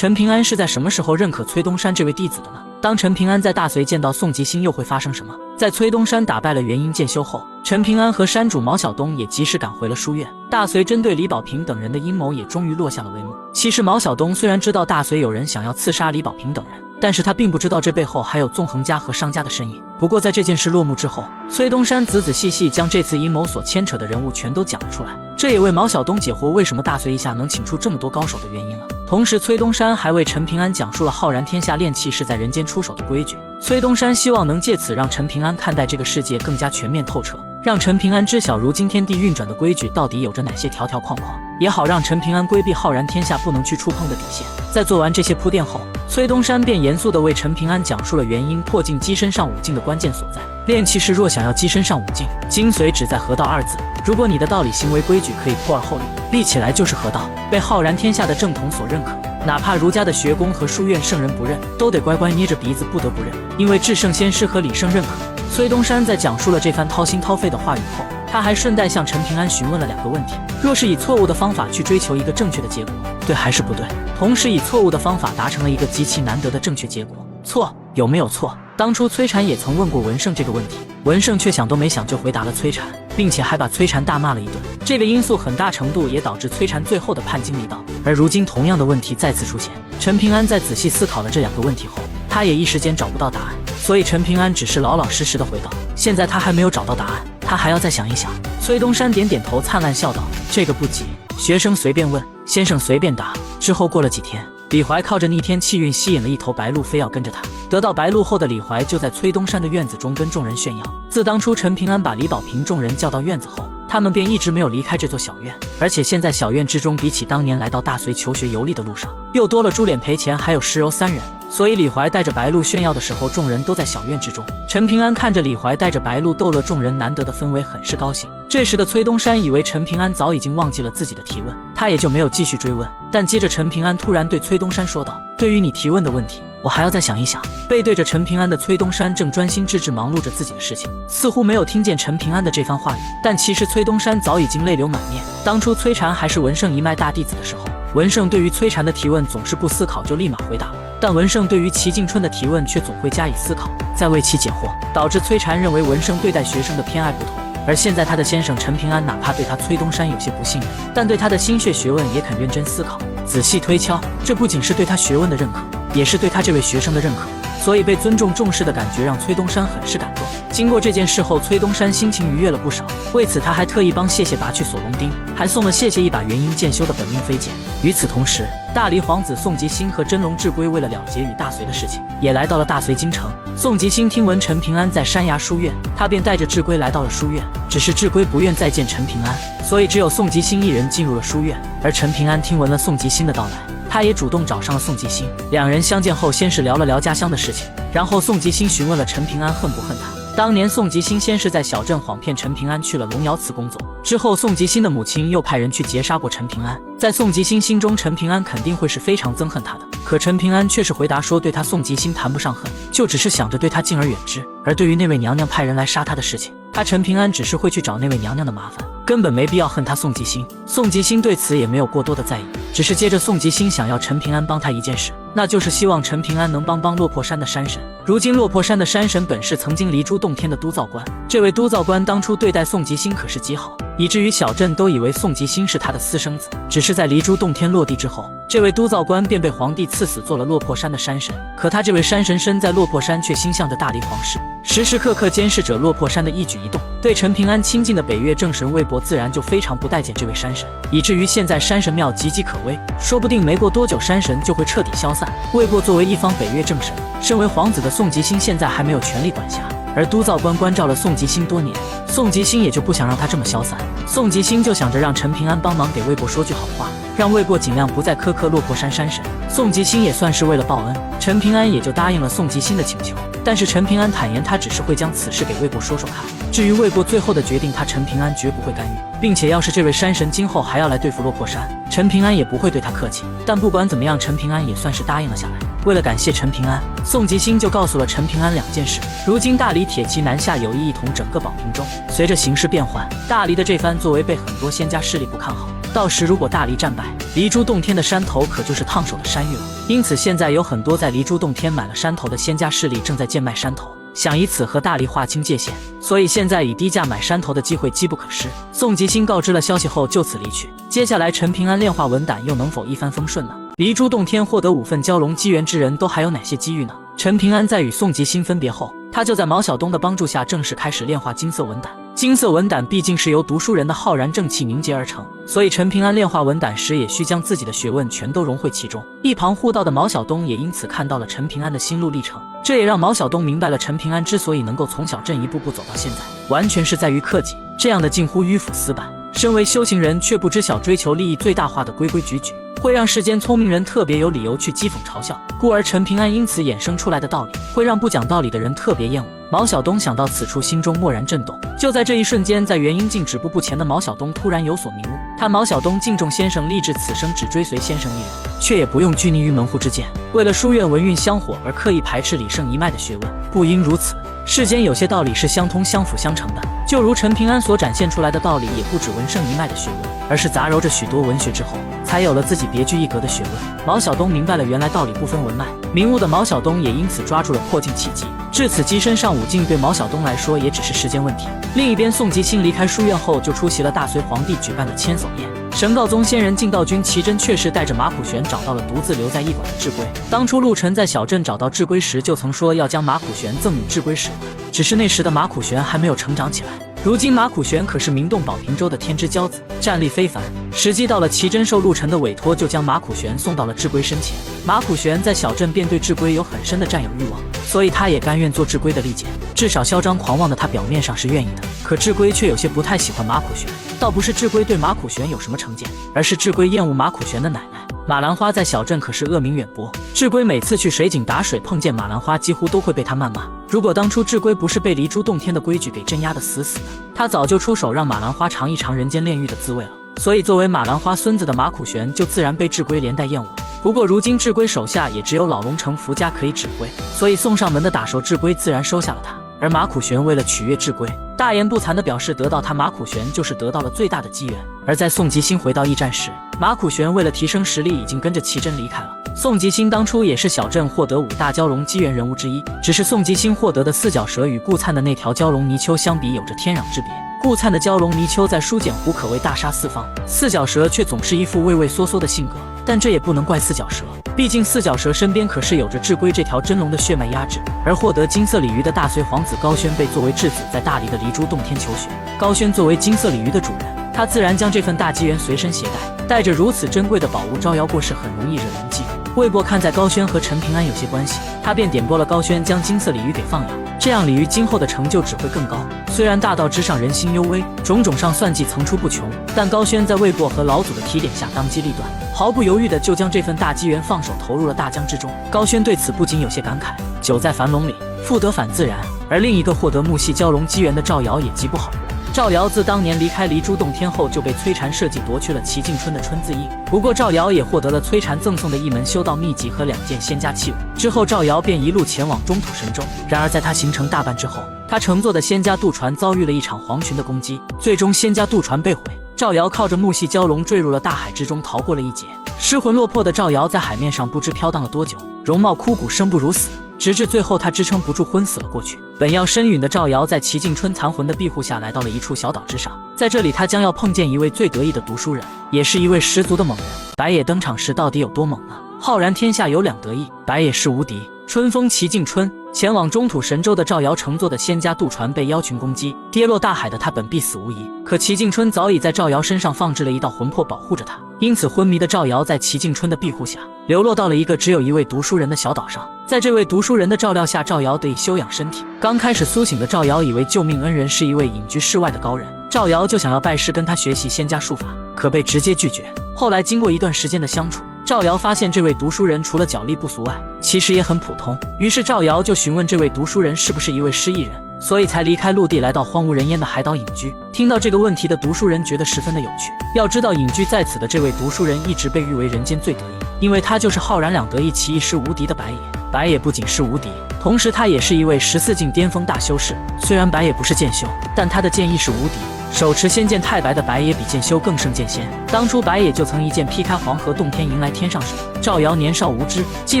陈平安是在什么时候认可崔东山这位弟子的呢？当陈平安在大隋见到宋吉星，又会发生什么？在崔东山打败了元婴剑修后，陈平安和山主毛晓东也及时赶回了书院。大隋针对李保平等人的阴谋也终于落下了帷幕。其实毛晓东虽然知道大隋有人想要刺杀李保平等人，但是他并不知道这背后还有纵横家和商家的身影。不过在这件事落幕之后，崔东山仔仔细细将这次阴谋所牵扯的人物全都讲了出来，这也为毛晓东解惑为什么大隋一下能请出这么多高手的原因了。同时崔东山还为陈平安讲述了浩然天下炼气是在人间出手的规矩。崔东山希望能借此让陈平安看待这个世界更加全面透彻，让陈平安知晓如今天地运转的规矩到底有着哪些条条框框，也好让陈平安规避浩然天下不能去触碰的底线。在做完这些铺垫后，崔东山便严肃地为陈平安讲述了元婴破镜跻身上五境的关键所在。炼气士若想要跻身上五境，精髓只在河道二字。如果你的道理行为规矩可以破而后立，立起来就是河道，被浩然天下的正统所认可，哪怕儒家的学宫和书院圣人不认，都得乖乖捏着鼻子不得不认，因为至圣先师和李圣认可。崔东山在讲述了这番掏心掏肺的话语后，他还顺带向陈平安询问了2个问题：若是以错误的方法去追求一个正确的结果，对还是不对？同时以错误的方法达成了一个极其难得的正确结果，错有没有错？当初崔禅也曾问过文胜这个问题，文胜却想都没想就回答了崔禅，并且还把崔禅大骂了一顿。这个因素很大程度也导致崔禅最后的叛经离道。而如今同样的问题再次出现，陈平安在仔细思考了这2个问题后，他也一时间找不到答案，所以陈平安只是老老实实的回道：现在他还没有找到答案，他还要再想一想。崔东山点点头，灿烂笑道：这个不急，学生随便问，先生随便答。之后过了几天，李怀靠着逆天气运吸引了一头白鹿，非要跟着他。得到白鹿后的李怀就在崔东山的院子中跟众人炫耀。自当初陈平安把李保平众人叫到院子后，他们便一直没有离开这座小院，而且现在小院之中比起当年来到大隋求学游历的路上，又多了猪脸赔钱还有石柔3人，所以李怀带着白鹿炫耀的时候，众人都在小院之中。陈平安看着李怀带着白鹿逗乐众人难得的氛围，很是高兴。这时的崔东山以为陈平安早已经忘记了自己的提问，他也就没有继续追问。但接着陈平安突然对崔东山说道：对于你提问的问题，我还要再想一想。背对着陈平安的崔东山正专心致志忙碌着自己的事情，似乎没有听见陈平安的这番话语。但其实崔东山早已经泪流满面。当初崔禅还是文胜一脉大弟子的时候，文胜对于崔禅的提问总是不思考就立马回答了，但文胜对于齐敬春的提问却总会加以思考，再为其解惑，导致崔禅认为文胜对待学生的偏爱不同。而现在他的先生陈平安哪怕对他崔东山有些不信任，但对他的心血学问也肯认真思考，仔细推敲，这不仅是对他学问的认可，也是对他这位学生的认可。所以被尊重重视的感觉让崔东山很是感动。经过这件事后，崔东山心情愉悦了不少，为此他还特意帮谢拔去锁龙钉，还送了谢一把元婴剑修的本命飞剑。与此同时，大黎皇子宋吉星和真龙志归为了了结与大隋的事情，也来到了大隋京城。宋吉星听闻陈平安在山崖书院，他便带着志归来到了书院，只是志归不愿再见陈平安，所以只有宋吉星一人进入了书院。而陈平安听闻了宋吉星的到来，他也主动找上了宋吉星。两人相见后，先是聊了聊家乡的事情，然后宋吉星询问了陈平安恨不恨他。当年宋吉星先是在小镇谎骗陈平安去了龙窑祠工作，之后宋吉星的母亲又派人去劫杀过陈平安。在宋吉星心中，陈平安肯定会是非常憎恨他的，可陈平安却是回答说对他宋吉星谈不上恨，就只是想着对他敬而远之。而对于那位娘娘派人来杀他的事情，他陈平安只是会去找那位娘娘的麻烦，根本没必要恨他宋吉星。宋吉星对此也没有过多的在意，只是接着宋吉星想要陈平安帮他一件事，那就是希望陈平安能帮落魄山的山神。如今落魄山的山神本是曾经离珠洞天的督造官，这位督造官当初对待宋吉星可是极好，以至于小镇都以为宋吉星是他的私生子。只是在离珠洞天落地之后，这位督造官便被皇帝赐死做了落魄山的山神。可他这位山神身在落魄山，却心向着大黎皇室，时时刻刻监视着落魄山的一举一动。对陈平安亲近的北岳正神魏博自然就非常不待见这位山神，以至于现在山神庙岌岌可危，说不定没过多久山神就会彻底消散。魏博作为一方北岳正神，身为皇子的宋吉星现在还没有权力管辖，而督造官关照了宋吉星多年，宋吉星也就不想让他这么消散。宋吉星就想着让陈平安帮忙给魏博说句好话，让魏博尽量不再苛刻落魄山山神。宋吉星也算是为了报恩，陈平安也就答应了宋吉星的请求。但是陈平安坦言，他只是会将此事给魏博说说看，至于魏博最后的决定，他陈平安绝不会干预，并且要是这位山神今后还要来对付落魄山，陈平安也不会对他客气。但不管怎么样，陈平安也算是答应了下来。为了感谢陈平安，宋吉星就告诉了陈平安2件事。如今大黎铁骑南下，有意一统整个保平州。随着形势变幻，大黎的这番作为被很多仙家势力不看好，到时如果大黎战败，黎珠洞天的山头可就是烫手的山芋了。因此现在有很多在黎珠洞天买了山头的仙家势力正在贱卖山头，想以此和大黎划清界限，所以现在以低价买山头的机会机不可失。宋吉星告知了消息后就此离去。接下来陈平安炼化文胆又能否一帆风顺呢？黎珠洞天获得5份蛟龙机缘之人都还有哪些机遇呢？陈平安在与宋吉星分别后，他就在毛晓东的帮助下正式开始炼化金色文胆。金色文胆毕竟是由读书人的浩然正气凝结而成，所以陈平安炼化文胆时也需将自己的学问全都融汇其中。一旁护道的毛晓东也因此看到了陈平安的心路历程，这也让毛晓东明白了陈平安之所以能够从小镇一步步走到现在，完全是在于克己。这样的近乎迂腐死板，身为修行人却不知晓追求利益最大化的规规矩矩，会让世间聪明人特别有理由去讥讽嘲笑，故而陈平安因此衍生出来的道理，会让不讲道理的人特别厌恶。毛晓东想到此处，心中蓦然震动。就在这一瞬间，在元婴镜止步不前的毛晓东突然有所明悟。他毛晓东敬重先生，立志此生只追随先生一人，却也不用拘泥于门户之见，为了书院文运香火而刻意排斥李胜一脉的学问，不应如此。世间有些道理是相通相辅相成的，就如陈平安所展现出来的道理，也不止文胜一脉的学问，而是杂糅着许多文学之后，才有了自己别具一格的学问。毛晓东明白了原来道理不分文脉，明悟的毛晓东也因此抓住了破镜契机，至此跻身上武境，对毛晓东来说也只是时间问题。另一边，宋吉星离开书院后就出席了大隋皇帝举办的千叟宴。神告宗仙人净道君齐真确实带着马苦玄找到了独自留在驿馆的智龟。当初陆晨在小镇找到智龟时，就曾说要将马苦玄赠与智龟使唤，只是那时的马苦玄还没有成长起来。如今马苦玄可是明洞宝平州的天之骄子，战力非凡。时机到了，齐真受陆晨的委托，就将马苦玄送到了智龟身前。马苦玄在小镇便对智龟有很深的占有欲望，所以他也甘愿做智龟的利剑。至少嚣张狂妄的他表面上是愿意的，可智龟却有些不太喜欢马苦玄。倒不是智龟对马苦玄有什么成见，而是智龟厌恶马苦玄的奶奶马兰花在小镇可是恶名远播。智龟每次去水井打水碰见马兰花，几乎都会被他谩骂。如果当初智龟不是被黎珠洞天的规矩给镇压得死死的，他早就出手让马兰花尝一尝人间炼狱的滋味了。所以作为马兰花孙子的马苦玄就自然被智龟连带厌恶。不过如今智龟手下也只有老龙城福家可以指挥，所以送上门的打手智龟自然收下了他。而马苦玄为了取悦智龟，大言不惭地表示得到他马苦玄就是得到了最大的机缘。而在宋吉星回到驿站时，马苦玄为了提升实力已经跟着齐真离开了。宋吉星当初也是小镇获得5大蛟龙机缘人物之一，只是宋吉星获得的四脚蛇与顾灿的那条蛟龙泥鳅相比有着天壤之别。顾灿的蛟龙泥鳅在书简湖可谓大杀四方，四脚蛇却总是一副畏畏缩缩的性格。但这也不能怪四脚蛇，毕竟四脚蛇身边可是有着智龟这条真龙的血脉压制。而获得金色鲤鱼的大隋皇子高轩被作为质子在大黎的黎珠洞天求学。高轩作为金色鲤鱼的主人，他自然将这份大机缘随身携带，带着如此珍贵的宝物招摇过市，很容易惹人忌讳。魏博看在高轩和陈平安有些关系，他便点拨了高轩将金色鲤鱼给放养，这样鲤鱼今后的成就只会更高。虽然大道之上人心幽微，种种上算计层出不穷，但高轩在魏博和老祖的提点下当机立断，毫不犹豫的就将这份大机缘放手投入了大江之中。高轩对此不仅有些感慨，久在樊笼里，复得返自然。而另一个获得木系蛟龙机缘的赵瑶也极不好过。赵瑶自当年离开黎珠洞天后，就被崔禅设计夺去了齐敬春的春字印。不过赵瑶也获得了崔禅赠送的一门修道秘籍和2件仙家器物。之后赵瑶便一路前往中土神州。然而在他行程大半之后，他乘坐的仙家渡船遭遇了一场黄群的攻击，最终仙家渡船被毁。赵瑶靠着木系蛟龙坠入了大海之中，逃过了一劫。失魂落魄的赵瑶在海面上不知飘荡了多久，容貌枯骨，生不如死。直至最后他支撑不住昏死了过去。本要身陨的赵瑶在齐敬春残魂的庇护下来到了一处小岛之上，在这里他将要碰见一位最得意的读书人，也是一位十足的猛人。白野登场时到底有多猛呢？浩然天下有2得意，白野是无敌。春风齐敬春前往中土神州的赵瑶乘坐的仙家渡船被妖群攻击，跌落大海的他本必死无疑，可齐敬春早已在赵瑶身上放置了一道魂魄保护着他，因此昏迷的赵瑶在齐敬春的庇护下流落到了一个只有一位读书人的小岛上。在这位读书人的照料下，赵瑶得以休养身体。刚开始苏醒的赵瑶以为救命恩人是一位隐居世外的高人，赵瑶就想要拜师跟他学习仙家术法，可被直接拒绝。后来经过一段时间的相处，赵瑶发现这位读书人除了脚力不俗外，其实也很普通。于是赵瑶就询问这位读书人是不是一位失忆人，所以才离开陆地来到荒无人烟的海岛隐居。听到这个问题的读书人觉得十分的有趣。要知道隐居在此的这位读书人一直被誉为人间最得意，因为他就是浩然2得意其一时无敌的白野。白野不仅是无敌，同时他也是一位14境巅峰大修士。虽然白野不是剑修，但他的剑意是无敌。手持仙剑太白的白野比剑修更胜剑仙，当初白野就曾一剑劈开黄河洞天，迎来天上神。赵瑶年少无知，竟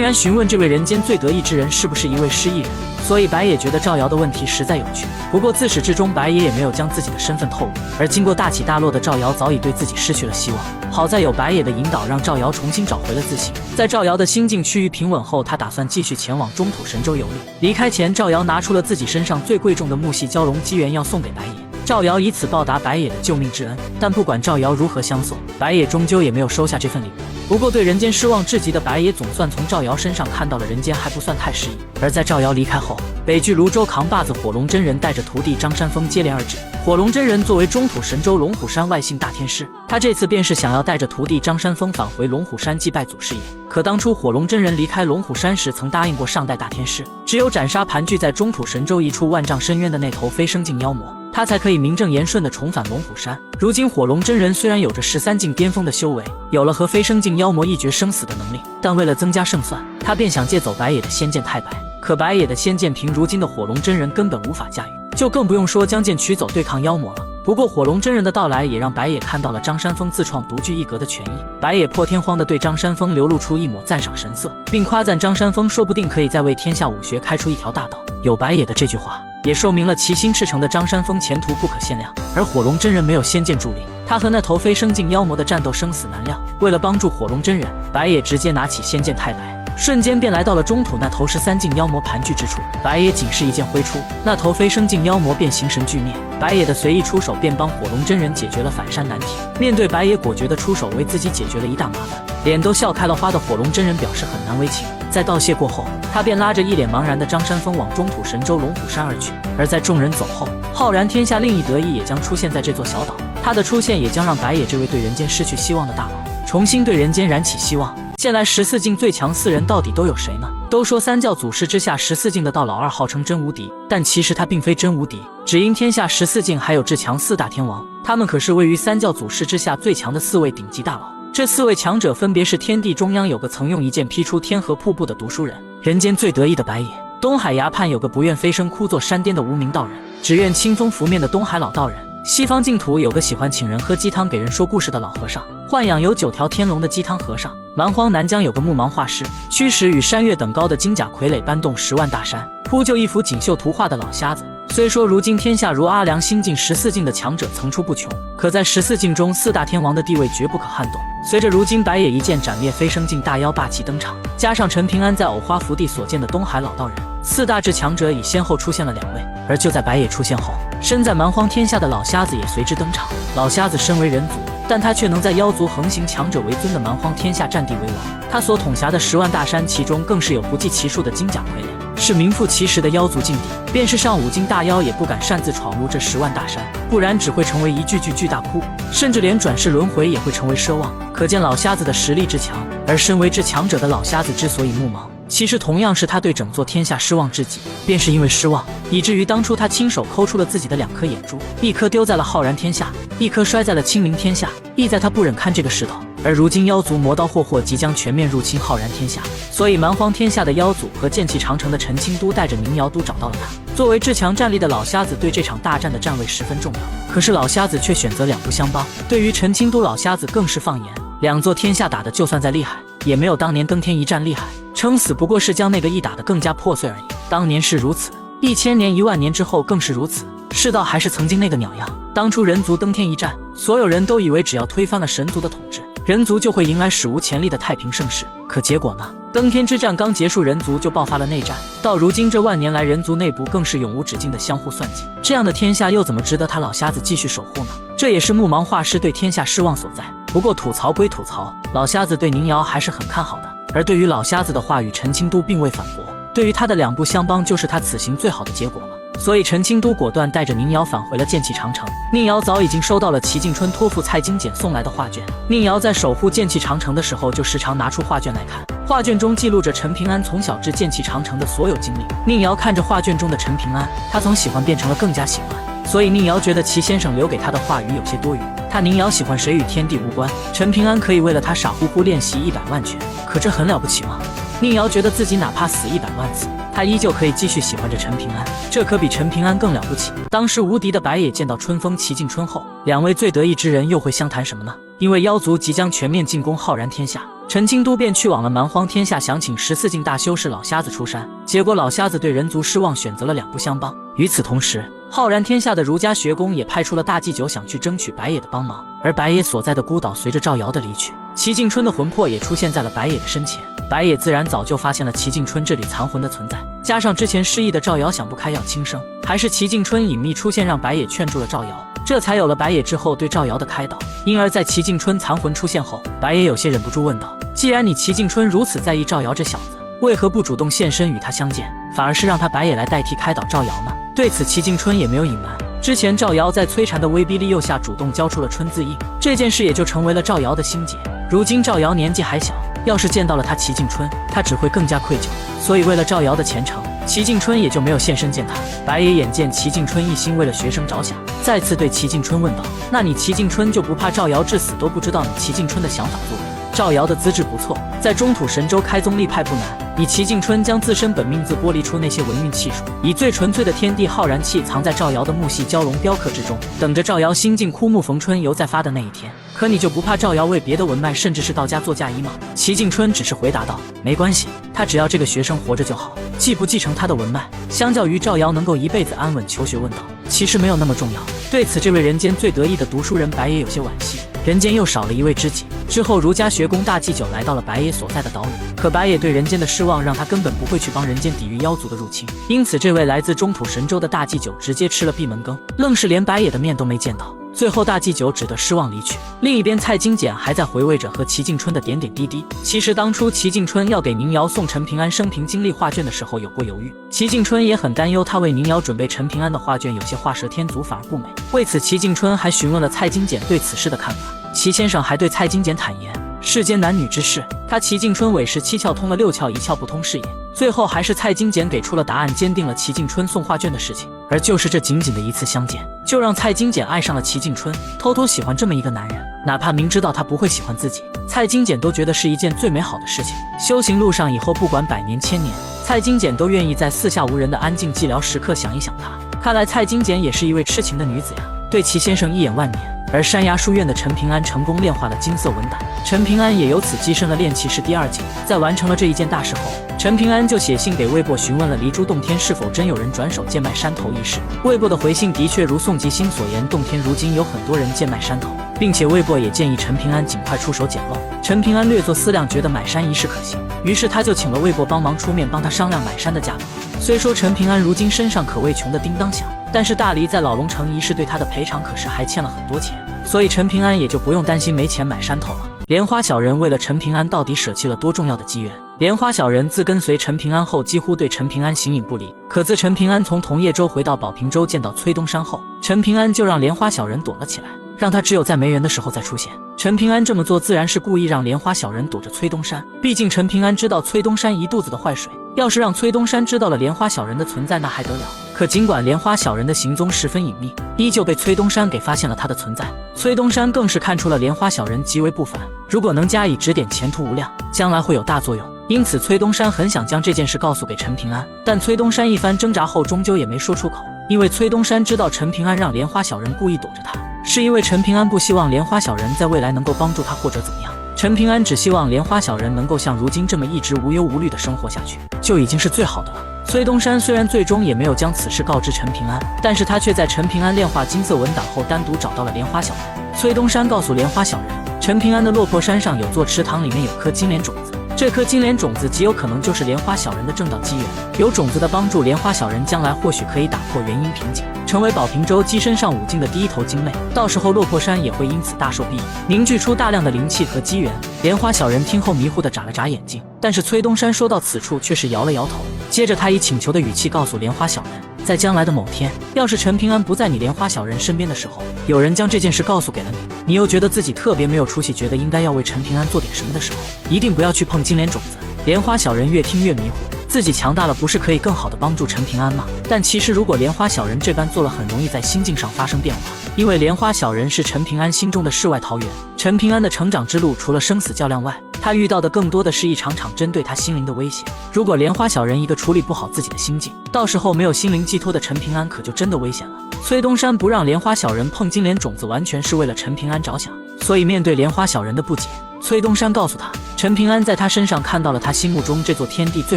然询问这位人间最得意之人是不是一位失忆人，所以白野觉得赵瑶的问题实在有趣。不过自始至终，白野也没有将自己的身份透露，而经过大起大落的赵瑶早已对自己失去了希望。好在有白野的引导，让赵瑶重新找回了自信。在赵瑶的心境趋于平稳后，他打算继续前往中土神州游历。离开前，赵瑶拿出了自己身上最贵重的木系蛟龙机缘要送给白野。赵瑶以此报答白野的救命之恩，但不管赵瑶如何相送，白野终究也没有收下这份礼物。不过对人间失望至极的白野总算从赵瑶身上看到了人间还不算太失意。而在赵瑶离开后，北距泸州扛把子火龙真人带着徒弟张山峰接连而至。火龙真人作为中土神州龙虎山外姓大天师，他这次便是想要带着徒弟张山峰返回龙虎山祭拜祖师爷。可当初火龙真人离开龙虎山时，曾答应过上代大天师，只有斩杀盘踞在中土神州一处万丈深渊的那头飞升境妖魔，他才可以名正言顺地重返龙虎山。如今火龙真人虽然有着13境巅峰的修为，有了和飞升境妖魔一决生死的能力，但为了增加胜算，他便想借走白野的仙剑太白。可白野的仙剑凭如今的火龙真人根本无法驾驭，就更不用说将剑取走对抗妖魔了。不过火龙真人的到来也让白野看到了张山峰自创独具一格的权益。白野破天荒地对张山峰流露出一抹赞赏神色，并夸赞张山峰说不定可以再为天下武学开出一条大道。有白野的这句话，也说明了其心赤诚的张山峰前途不可限量。而火龙真人没有仙剑助力，他和那头飞升境妖魔的战斗生死难料。为了帮助火龙真人，白野直接拿起仙剑太白，瞬间便来到了中土那头13境妖魔盘踞之处。白野仅是一剑挥出，那头飞升境妖魔便形神俱灭。白野的随意出手便帮火龙真人解决了反山难题。面对白野果决的出手，为自己解决了一大麻烦，脸都笑开了花的火龙真人表示很难为情。在道谢过后，他便拉着一脸茫然的张山峰往中土神州龙虎山而去。而在众人走后，浩然天下另一得意也将出现在这座小岛。他的出现也将让白野这位对人间失去希望的大佬重新对人间燃起希望。现来14境最强4人到底都有谁呢？都说三教祖师之下14境的道老二号称真无敌，但其实他并非真无敌，只因天下14境还有至强4大天王，他们可是位于三教祖师之下最强的4位顶级大佬。这4位强者分别是天地中央有个曾用一剑劈出天河瀑布的读书人，人间最得意的白野；东海崖畔有个不愿飞升枯坐山巅的无名道人，只愿清风拂面的东海老道人；西方净土有个喜欢请人喝鸡汤给人说故事的老和尚，豢养有9条天龙的鸡汤和尚；蛮荒南疆有个木芒画师，驱使与山岳等高的金甲傀儡搬动10万大山，铺就一幅锦绣图画的老瞎子。虽说如今天下如阿良新境14境的强者层出不穷，可在14境中4大天王的地位绝不可撼动。随着如今白野一剑斩灭飞升境大妖霸气登场，加上陈平安在藕花福地所见的东海老道人，4大至强者已先后出现了2位。而就在白野出现后，身在蛮荒天下的老瞎子也随之登场。老瞎子身为人族，但他却能在妖族横行强者为尊的蛮荒天下占地为王。他所统辖的10万大山，其中更是有不计其数的金甲傀儡，是名副其实的妖族禁地。便是上5境大妖也不敢擅自闯入这10万大山，不然只会成为一具具巨大窟，甚至连转世轮回也会成为奢望。可见老瞎子的实力之强。而身为至强者的老瞎子之所以目盲，其实同样是他对整座天下失望至极，便是因为失望，以至于当初他亲手抠出了自己的2颗眼珠，一颗丢在了浩然天下，一颗摔在了清明天下，意在他不忍看这个石头。而如今妖族魔刀霍霍即将全面入侵浩然天下，所以蛮荒天下的妖族和剑气长城的陈清都带着宁瑶都找到了他。作为至强战力的老瞎子对这场大战的站位十分重要，可是老瞎子却选择两不相帮。对于陈清都老瞎子更是放言，2座天下打的就算再厉害，也没有当年登天一战厉害，撑死不过是将那个一打得更加破碎而已。当年是如此，1000年1万年之后更是如此，世道还是曾经那个鸟样。当初人族登天一战，所有人都以为只要推翻了神族的统治，人族就会迎来史无前例的太平盛世。可结果呢？登天之战刚结束，人族就爆发了内战，到如今这万年来，人族内部更是永无止境的相互算计。这样的天下又怎么值得他老瞎子继续守护呢？这也是木芒画师对天下失望所在。不过吐槽归吐槽，老瞎子对宁瑶还是很看好的。而对于老瞎子的话语，陈清都并未反驳，对于他的2不相帮就是他此行最好的结果了。所以陈清都果断带着宁瑶返回了剑气长城。宁瑶早已经收到了齐敬春托付蔡京简送来的画卷，宁瑶在守护剑气长城的时候就时常拿出画卷来看，画卷中记录着陈平安从小至剑气长城的所有经历。宁瑶看着画卷中的陈平安，他从喜欢变成了更加喜欢，所以宁瑶觉得齐先生留给他的话语有些多余。他宁瑶喜欢谁与天地无关，陈平安可以为了他傻乎乎练习100万拳，可这很了不起吗？宁瑶觉得自己哪怕死100万次，她依旧可以继续喜欢着陈平安，这可比陈平安更了不起。当时无敌的白野见到春风齐进春后，两位最得意之人又会相谈什么呢？因为妖族即将全面进攻浩然天下，陈京都便去往了蛮荒天下，想请14境大修士老瞎子出山。结果老瞎子对人族失望，选择了两不相帮。与此同时，浩然天下的儒家学宫也派出了大祭酒，想去争取白野的帮忙。而白野所在的孤岛随着赵瑶的离去，齐敬春的魂魄也出现在了白野的身前。白野自然早就发现了齐敬春这里藏魂的存在，加上之前失忆的赵瑶想不开要轻生，还是齐敬春隐秘出现让白野劝住了赵瑶，这才有了白野之后对赵瑶的开导。因而在齐敬春残魂出现后，白野有些忍不住问道：既然你齐敬春如此在意赵瑶这小子，为何不主动现身与他相见，反而是让他白野来代替开导赵瑶呢？对此齐敬春也没有隐瞒，之前赵瑶在摧残的威逼利诱下主动交出了春字印，这件事也就成为了赵瑶的心结。如今赵瑶年纪还小，要是见到了他齐敬春，他只会更加愧疚，所以为了赵瑶的前程，齐敬春也就没有现身见他。白野眼见齐敬春一心为了学生着想，再次对齐敬春问道：那你齐敬春就不怕赵瑶至死都不知道你齐敬春的想法作为？赵瑶的资质不错，在中土神州开宗立派不难，以齐敬春将自身本命字剥离出那些文运气数，以最纯粹的天地浩然气藏在赵瑶的木系蛟龙雕刻之中，等着赵瑶新晋枯木逢春油再发的那一天。可你就不怕赵瑶为别的文脉甚至是道家做嫁衣吗？齐敬春只是回答道：没关系，他只要这个学生活着就好，继不继承他的文脉，相较于赵瑶能够一辈子安稳求学问道，其实没有那么重要。对此，这位人间最得意的读书人白野有些惋惜，人间又少了一位知己。之后儒家学宫大祭酒来到了白野所在的岛屿，可白野对人间的失望让他根本不会去帮人间抵御妖族的入侵，因此这位来自中土神州的大祭酒直接吃了闭门羹，愣是连白野的面都没见到。最后大祭酒只得失望离去。另一边蔡京简还在回味着和齐敬春的点点滴滴。其实当初齐敬春要给宁瑶送陈平安生平经历画卷的时候有过犹豫，齐敬春也很担忧他为宁瑶准备陈平安的画卷有些画蛇添足反而不美，为此齐敬春还询问了蔡京简对此事的看法。齐先生还对蔡京简坦言，世间男女之事，他齐敬春委实7窍通了6窍，1窍不通是也。最后还是蔡京简给出了答案，坚定了齐敬春送画卷的事情。而就是这仅仅的一次相见，就让蔡京简爱上了齐敬春，偷偷喜欢这么一个男人，哪怕明知道他不会喜欢自己，蔡京简都觉得是一件最美好的事情。修行路上以后不管100年1000年，蔡京简都愿意在四下无人的安静寂寥时刻想一想他。看来蔡京简也是一位痴情的女子呀，对齐先生一眼万年。而山崖书院的陈平安成功炼化了金色文胆，陈平安也由此跻身了炼气士第2境。在完成了这一件大事后，陈平安就写信给魏博询问了离珠洞天是否真有人转手贱卖山头一事。魏博的回信的确如宋吉星所言，洞天如今有很多人贱卖山头，并且魏博也建议陈平安尽快出手捡漏。陈平安略作思量，觉得买山一事可行，于是他就请了魏博帮忙出面，帮他商量买山的价格。虽说陈平安如今身上可谓穷得叮当响，但是大黎在老龙城一事对他的赔偿可是还欠了很多钱，所以陈平安也就不用担心没钱买山头了。莲花小人为了陈平安到底舍弃了多重要的机缘。莲花小人自跟随陈平安后几乎对陈平安形影不离，可自陈平安从桐叶州回到宝平州见到崔东山后，陈平安就让莲花小人躲了起来，让他只有在没人的时候再出现。陈平安这么做自然是故意让莲花小人躲着崔东山，毕竟陈平安知道崔东山一肚子的坏水，要是让崔东山知道了莲花小人的存在那还得了。可尽管莲花小人的行踪十分隐秘，依旧被崔东山给发现了他的存在。崔东山更是看出了莲花小人极为不凡，如果能加以指点，前途无量，将来会有大作用。因此崔东山很想将这件事告诉给陈平安，但崔东山一番挣扎后终究也没说出口，因为崔东山知道陈平安让莲花小人故意躲着他，是因为陈平安不希望莲花小人在未来能够帮助他或者怎么样。陈平安只希望莲花小人能够像如今这么一直无忧无虑的生活下去，就已经是最好的了。崔东山虽然最终也没有将此事告知陈平安，但是他却在陈平安炼化金色文档后单独找到了莲花小人。崔东山告诉莲花小人，陈平安的落魄山上有座池塘，里面有颗金莲种子，这颗金莲种子极有可能就是莲花小人的正道机缘。有种子的帮助，莲花小人将来或许可以打破元婴瓶颈，成为宝平州跻身上5境的第一头精魅，到时候落魄山也会因此大受裨益，凝聚出大量的灵气和机缘。莲花小人听后迷糊地眨了眨眼睛，但是崔东山说到此处却是摇了摇头，接着他以请求的语气告诉莲花小人，在将来的某天，要是陈平安不在你莲花小人身边的时候，有人将这件事告诉给了你，你又觉得自己特别没有出息，觉得应该要为陈平安做点什么的时候，一定不要去碰金莲种子。莲花小人越听越迷糊，自己强大了不是可以更好的帮助陈平安吗？但其实如果莲花小人这般做了，很容易在心境上发生变化，因为莲花小人是陈平安心中的世外桃源。陈平安的成长之路除了生死较量外，他遇到的更多的是一场场针对他心灵的威胁。如果莲花小人一个处理不好自己的心境，到时候没有心灵寄托的陈平安可就真的危险了。崔东山不让莲花小人碰金莲种子，完全是为了陈平安着想。所以面对莲花小人的不解，崔东山告诉他，陈平安在他身上看到了他心目中这座天地最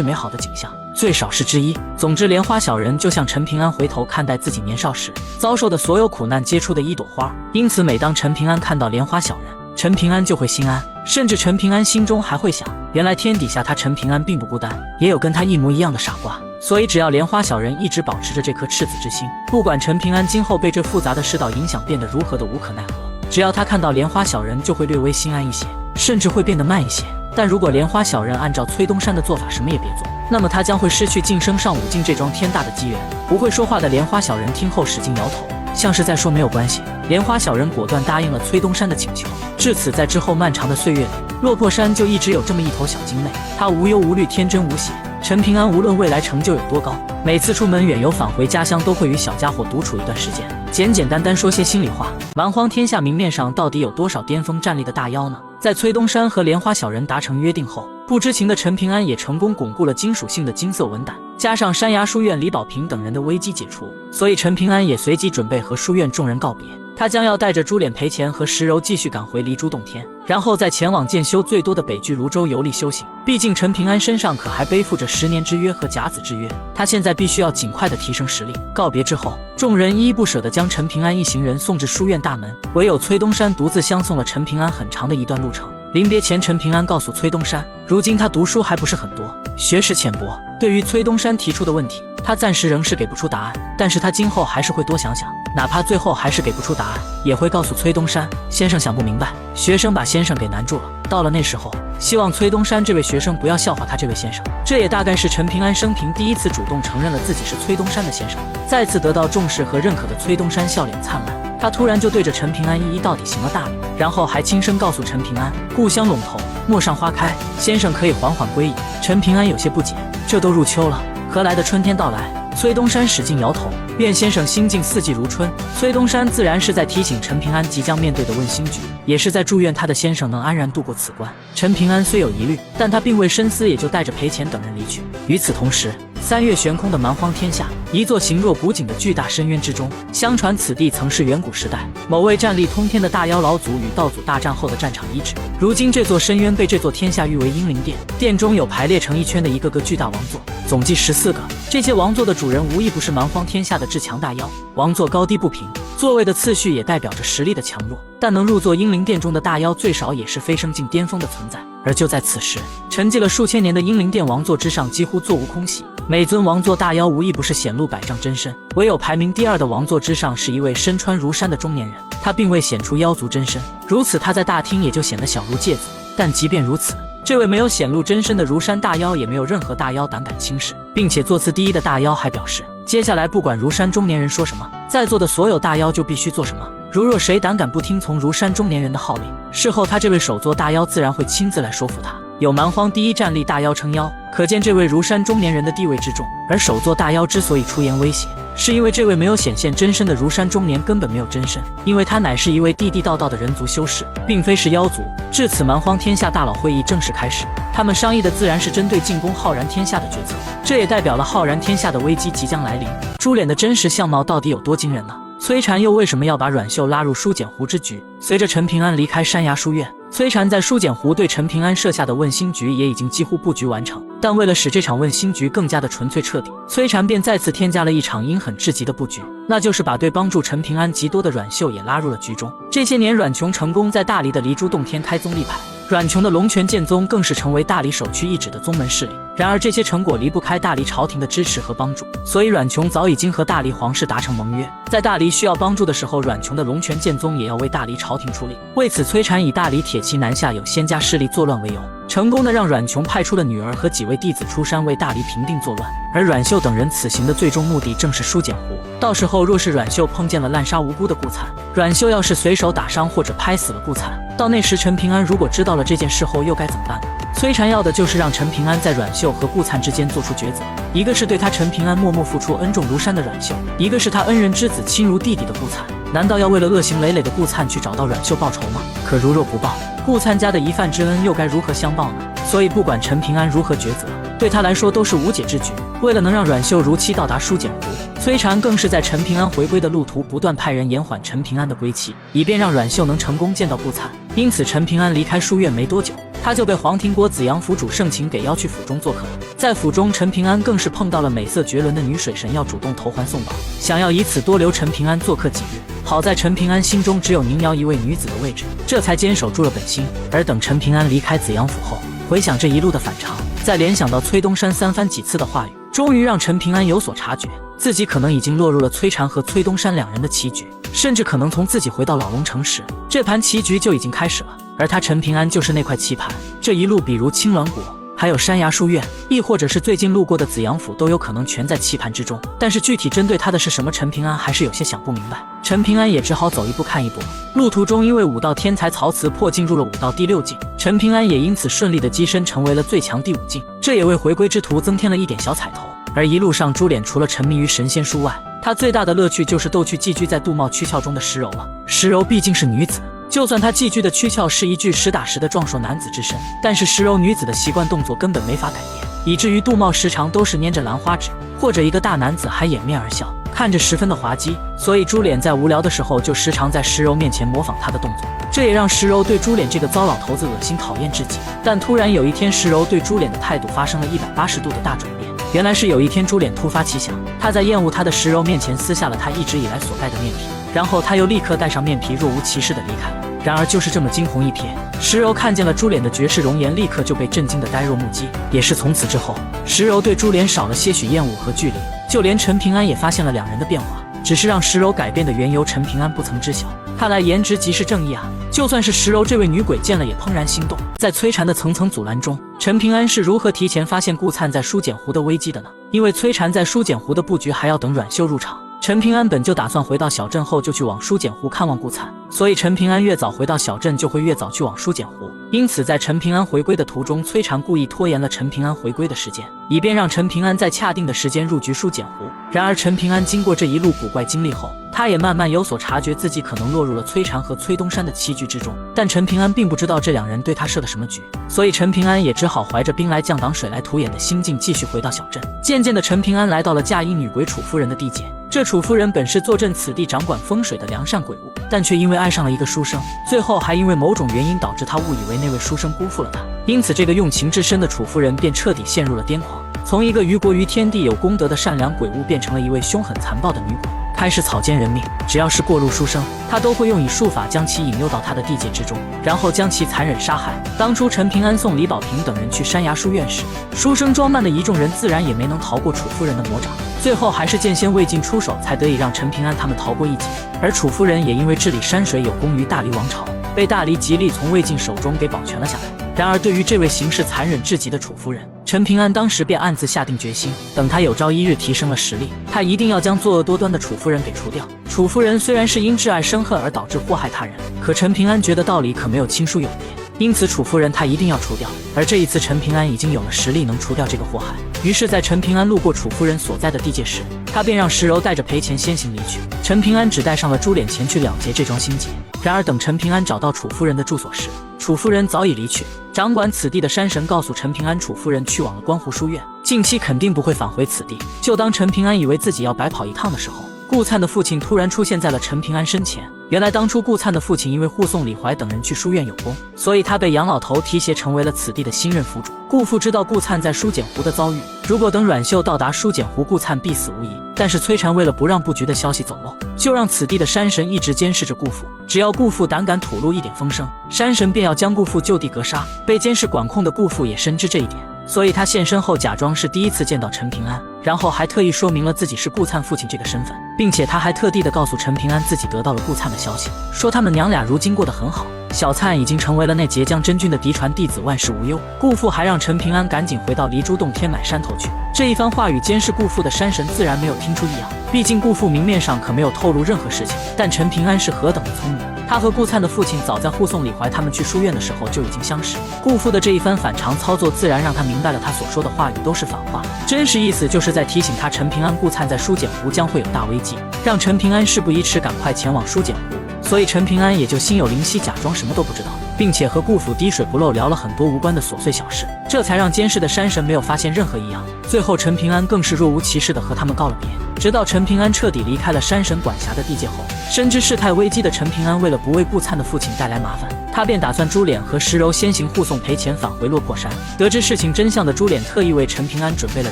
美好的景象，最少是之一。总之，莲花小人就像陈平安回头看待自己年少时遭受的所有苦难结出的一朵花，因此每当陈平安看到莲花小人，陈平安就会心安，甚至陈平安心中还会想，原来天底下他陈平安并不孤单，也有跟他一模一样的傻瓜。所以只要莲花小人一直保持着这颗赤子之心，不管陈平安今后被这复杂的世道影响变得如何的无可奈何，只要他看到莲花小人就会略微心安一些，甚至会变得慢一些。但如果莲花小人按照崔东山的做法什么也别做，那么他将会失去晋升上武境这桩天大的机缘。不会说话的莲花小人听后使劲摇头，像是在说没有关系。莲花小人果断答应了崔东山的请求。至此，在之后漫长的岁月里，落魄山就一直有这么一头小精卫，他无忧无虑，天真无邪。陈平安无论未来成就有多高，每次出门远游返回家乡都会与小家伙独处一段时间，简简单单说些心里话。蛮荒天下明面上到底有多少巅峰战力的大妖呢？在崔东山和莲花小人达成约定后，不知情的陈平安也成功巩固了金属性的金色文胆，加上山崖书院李保平等人的危机解除，所以陈平安也随即准备和书院众人告别。他将要带着朱脸赔钱和石柔继续赶回离珠洞天，然后再前往剑修最多的北距泸州游历修行。毕竟陈平安身上可还背负着10年之约和甲子之约，他现在必须要尽快的提升实力。告别之后，众人依依不舍地将陈平安一行人送至书院大门，唯有崔东山独自相送了陈平安很长的一段路程。临别前，陈平安告诉崔东山，如今他读书还不是很多，学识浅薄，对于崔东山提出的问题，他暂时仍是给不出答案，但是他今后还是会多想想，哪怕最后还是给不出答案，也会告诉崔东山，先生想不明白，学生把先生给难住了。到了那时候，希望崔东山这位学生不要笑话他这位先生。这也大概是陈平安生平第一次主动承认了自己是崔东山的先生。再次得到重视和认可的崔东山笑脸灿烂，他突然就对着陈平安一一到底行了大礼，然后还轻声告诉陈平安，故乡陇头陌上花开，先生可以缓缓归矣。陈平安有些不解，这都入秋了，何来的春天到来？崔东山使劲摇头，愿先生心境四季如春。崔东山自然是在提醒陈平安即将面对的问心局，也是在祝愿他的先生能安然度过此关。陈平安虽有疑虑，但他并未深思，也就带着赔钱等人离去。与此同时，3月悬空的蛮荒天下，一座形若古井的巨大深渊之中，相传此地曾是远古时代某位战力通天的大妖老祖与道祖大战后的战场遗址。如今这座深渊被这座天下誉为英灵殿，殿中有排列成一圈的一个个巨大王座，总计14个。这些王座的主人无一不是蛮荒天下的至强大妖，王座高低不平，座位的次序也代表着实力的强弱，但能入座英灵殿中的大妖最少也是飞升境巅峰的存在。而就在此时，沉寂了数千年的英灵殿王座之上几乎座无空隙，每尊王座大妖无一不是显露百丈真身，唯有排名第2的王座之上是一位身穿如衫的中年人，他并未显出妖族真身，如此他在大厅也就显得小如芥子。但即便如此，这位没有显露真身的如山大妖也没有任何大妖胆敢轻视，并且座次第一的大妖还表示，接下来不管如山中年人说什么，在座的所有大妖就必须做什么，如若谁胆敢不听从如山中年人的号令，事后他这位首座大妖自然会亲自来说服他。有蛮荒第一战力大妖撑腰，可见这位如山中年人的地位之重。而首座大妖之所以出言威胁，是因为这位没有显现真身的如山中年根本没有真身，因为他乃是一位地地道道的人族修士，并非是妖族。至此，蛮荒天下大佬会议正式开始，他们商议的自然是针对进攻浩然天下的决策，这也代表了浩然天下的危机即将来临。朱脸的真实相貌到底有多惊人呢？崔禅又为什么要把阮秀拉入书简湖之局？随着陈平安离开山崖书院，崔禅在书简湖对陈平安设下的问心局也已经几乎布局完成。但为了使这场问心局更加的纯粹彻底，崔禅便再次添加了一场阴狠至极的布局，那就是把对帮助陈平安极多的阮秀也拉入了局中。这些年，阮琼成功在大理的离珠洞天开宗立派，阮琼的龙泉剑宗更是成为大理首屈一指的宗门势力。然而这些成果离不开大理朝廷的支持和帮助，所以阮琼早已经和大理皇室达成盟约，在大理需要帮助的时候，阮琼的龙泉剑宗也要为大理朝廷出力。为此，崔禅以大理铁骑南下有仙家势力作乱为由，成功的让阮琼派出了女儿和几位弟子出山为大理平定作乱。而阮秀等人此行的最终目的正是书简湖，到时候若是阮秀碰见了滥杀无辜的顾粲，阮秀要是随手打伤或者拍死了顾粲，到那时陈平安如果知道了这件事后又该怎么办呢？崔禅要的就是让陈平安在阮秀和顾粲之间做出抉择，一个是对他陈平安默默付出恩重如山的阮秀，一个是他恩人之子亲如弟弟的顾粲。难道要为了恶行累累的顾粲去找到阮秀报仇吗？可如若不报，顾灿家的一饭之恩又该如何相报呢？所以不管陈平安如何抉择，对他来说都是无解之举。为了能让阮秀如期到达书简湖，崔禅更是在陈平安回归的路途不断派人延缓陈平安的归期，以便让阮秀能成功见到顾灿。因此陈平安离开书院没多久，他就被黄庭国子阳府主盛情给邀去府中做客了。在府中，陈平安更是碰到了美色绝伦的女水神，要主动投环送宝，想要以此多留陈平安做客几日。好在陈平安心中只有宁瑶一位女子的位置，这才坚守住了本心。而等陈平安离开子阳府后，回想这一路的反常，再联想到崔东山三番几次的话语，终于让陈平安有所察觉，自己可能已经落入了崔禅和崔东山两人的棋局，甚至可能从自己回到老龙城时，这盘棋局就已经开始了。而他陈平安就是那块棋盘，这一路比如青鸾国，还有山崖书院，亦或者是最近路过的紫阳府，都有可能全在棋盘之中。但是具体针对他的是什么，陈平安还是有些想不明白。陈平安也只好走一步看一步了。路途中，因为武道天才曹慈破进入了武道第6境，陈平安也因此顺利的跻身成为了最强第5境，这也为回归之途增添了一点小彩头。而一路上，朱脸除了沉迷于神仙书外，他最大的乐趣就是逗趣寄居在杜茂躯壳中的石柔了。石柔毕竟是女子，就算她寄居的躯壳是一具实打实的壮硕男子之身，但是石柔女子的习惯动作根本没法改变，以至于杜茂时常都是捏着兰花指，或者一个大男子还掩面而笑，看着十分的滑稽。所以朱脸在无聊的时候就时常在石柔面前模仿他的动作，这也让石柔对朱脸这个糟老头子恶心讨厌至极。但突然有一天，石柔对朱脸的态度发生了180度的大转变。原来是有一天朱脸突发奇想，他在厌恶他的石柔面前撕下了他一直以来所戴的面皮，然后他又立刻戴上面皮，若无其事的离开了。然而就是这么惊鸿一瞥，石柔看见了朱脸的绝世容颜，立刻就被震惊的呆若木鸡。也是从此之后，石柔对朱脸少了些许厌恶和距离，就连陈平安也发现了两人的变化。只是让石柔改变的缘由，陈平安不曾知晓。看来颜值即是正义啊！就算是石柔这位女鬼见了也怦然心动。在崔禅的层层阻拦中，陈平安是如何提前发现顾灿在书简湖的危机的呢？因为崔禅在书简湖的布局还要等阮秀入场，陈平安本就打算回到小镇后就去往书简湖看望顾灿，所以陈平安越早回到小镇就会越早去往书简湖。因此在陈平安回归的途中，崔禅故意拖延了陈平安回归的时间，以便让陈平安在恰定的时间入局书简湖。然而陈平安经过这一路古怪经历后，他也慢慢有所察觉，自己可能落入了崔禅和崔东山的棋局之中。但陈平安并不知道这两人对他设的什么局，所以陈平安也只好怀着兵来将挡水来土掩的心境继续回到小镇。渐渐的，陈平安来到了嫁衣女鬼楚夫人的地界。这楚夫人本是坐镇此地掌管风水的良善鬼物，但却因为爱上了一个书生，最后还因为某种原因导致他误以为那位书生辜负了他，因此这个用情至深的楚夫人便彻底陷入了癫狂，从一个于国于天地有功德的善良鬼物变成了一位凶狠残暴的女鬼，开始草菅人命。只要是过路书生，他都会用以术法将其引诱到他的地界之中，然后将其残忍杀害。当初陈平安送李宝平等人去山崖书院时，书生装扮的一众人自然也没能逃过楚夫人的魔掌，最后还是剑仙魏晋出手，才得以让陈平安他们逃过一劫。而楚夫人也因为治理山水有功于大黎王朝，被大黎极力从魏晋手中给保全了下来。然而对于这位行事残忍至极的楚夫人，陈平安当时便暗自下定决心，等他有朝一日提升了实力，他一定要将作恶多端的楚夫人给除掉。楚夫人虽然是因挚爱生恨而导致祸害他人，可陈平安觉得道理可没有亲疏有别，因此楚夫人他一定要除掉。而这一次陈平安已经有了实力能除掉这个祸害，于是在陈平安路过楚夫人所在的地界时，他便让石柔带着赔钱先行离去。陈平安只带上了朱脸前去了结这桩心结。然而等陈平安找到楚夫人的住所时，楚夫人早已离去。掌管此地的山神告诉陈平安，楚夫人去往了观湖书院，近期肯定不会返回此地。就当陈平安以为自己要白跑一趟的时候，顾灿的父亲突然出现在了陈平安身前。原来当初顾灿的父亲因为护送李怀等人去书院有功，所以他被杨老头提携成为了此地的新任府主。顾父知道顾灿在书简湖的遭遇，如果等阮秀到达书简湖，顾灿必死无疑。但是崔禅为了不让布局的消息走漏，就让此地的山神一直监视着顾父，只要顾父胆敢吐露一点风声，山神便要将顾父就地格杀。被监视管控的顾父也深知这一点，所以他现身后假装是第一次见到陈平安，然后还特意说明了自己是顾灿父亲这个身份，并且他还特地的告诉陈平安自己得到了顾灿的消息，说他们娘俩如今过得很好，小灿已经成为了那截江真君的嫡传弟子，万事无忧。顾父还让陈平安赶紧回到离珠洞天买山头去。这一番话语，监视顾父的山神自然没有听出异样，毕竟顾父明面上可没有透露任何事情。但陈平安是何等的聪明，他和顾灿的父亲早在护送李怀他们去书院的时候就已经相识。顾父的这一番反常操作，自然让他明白了他所说的话语都是反话，真实意思就是在提醒他陈平安顾灿在书简湖将会有大危机，让陈平安事不宜迟，赶快前往书简湖。所以陈平安也就心有灵犀，假装什么都不知道。并且和顾府滴水不漏聊了很多无关的琐碎小事，这才让监视的山神没有发现任何异样。最后陈平安更是若无其事地和他们告了别。直到陈平安彻底离开了山神管辖的地界后，深知事态危机的陈平安为了不为顾灿的父亲带来麻烦，他便打算朱脸和石柔先行护送赔钱返回落魄山。得知事情真相的朱脸特意为陈平安准备了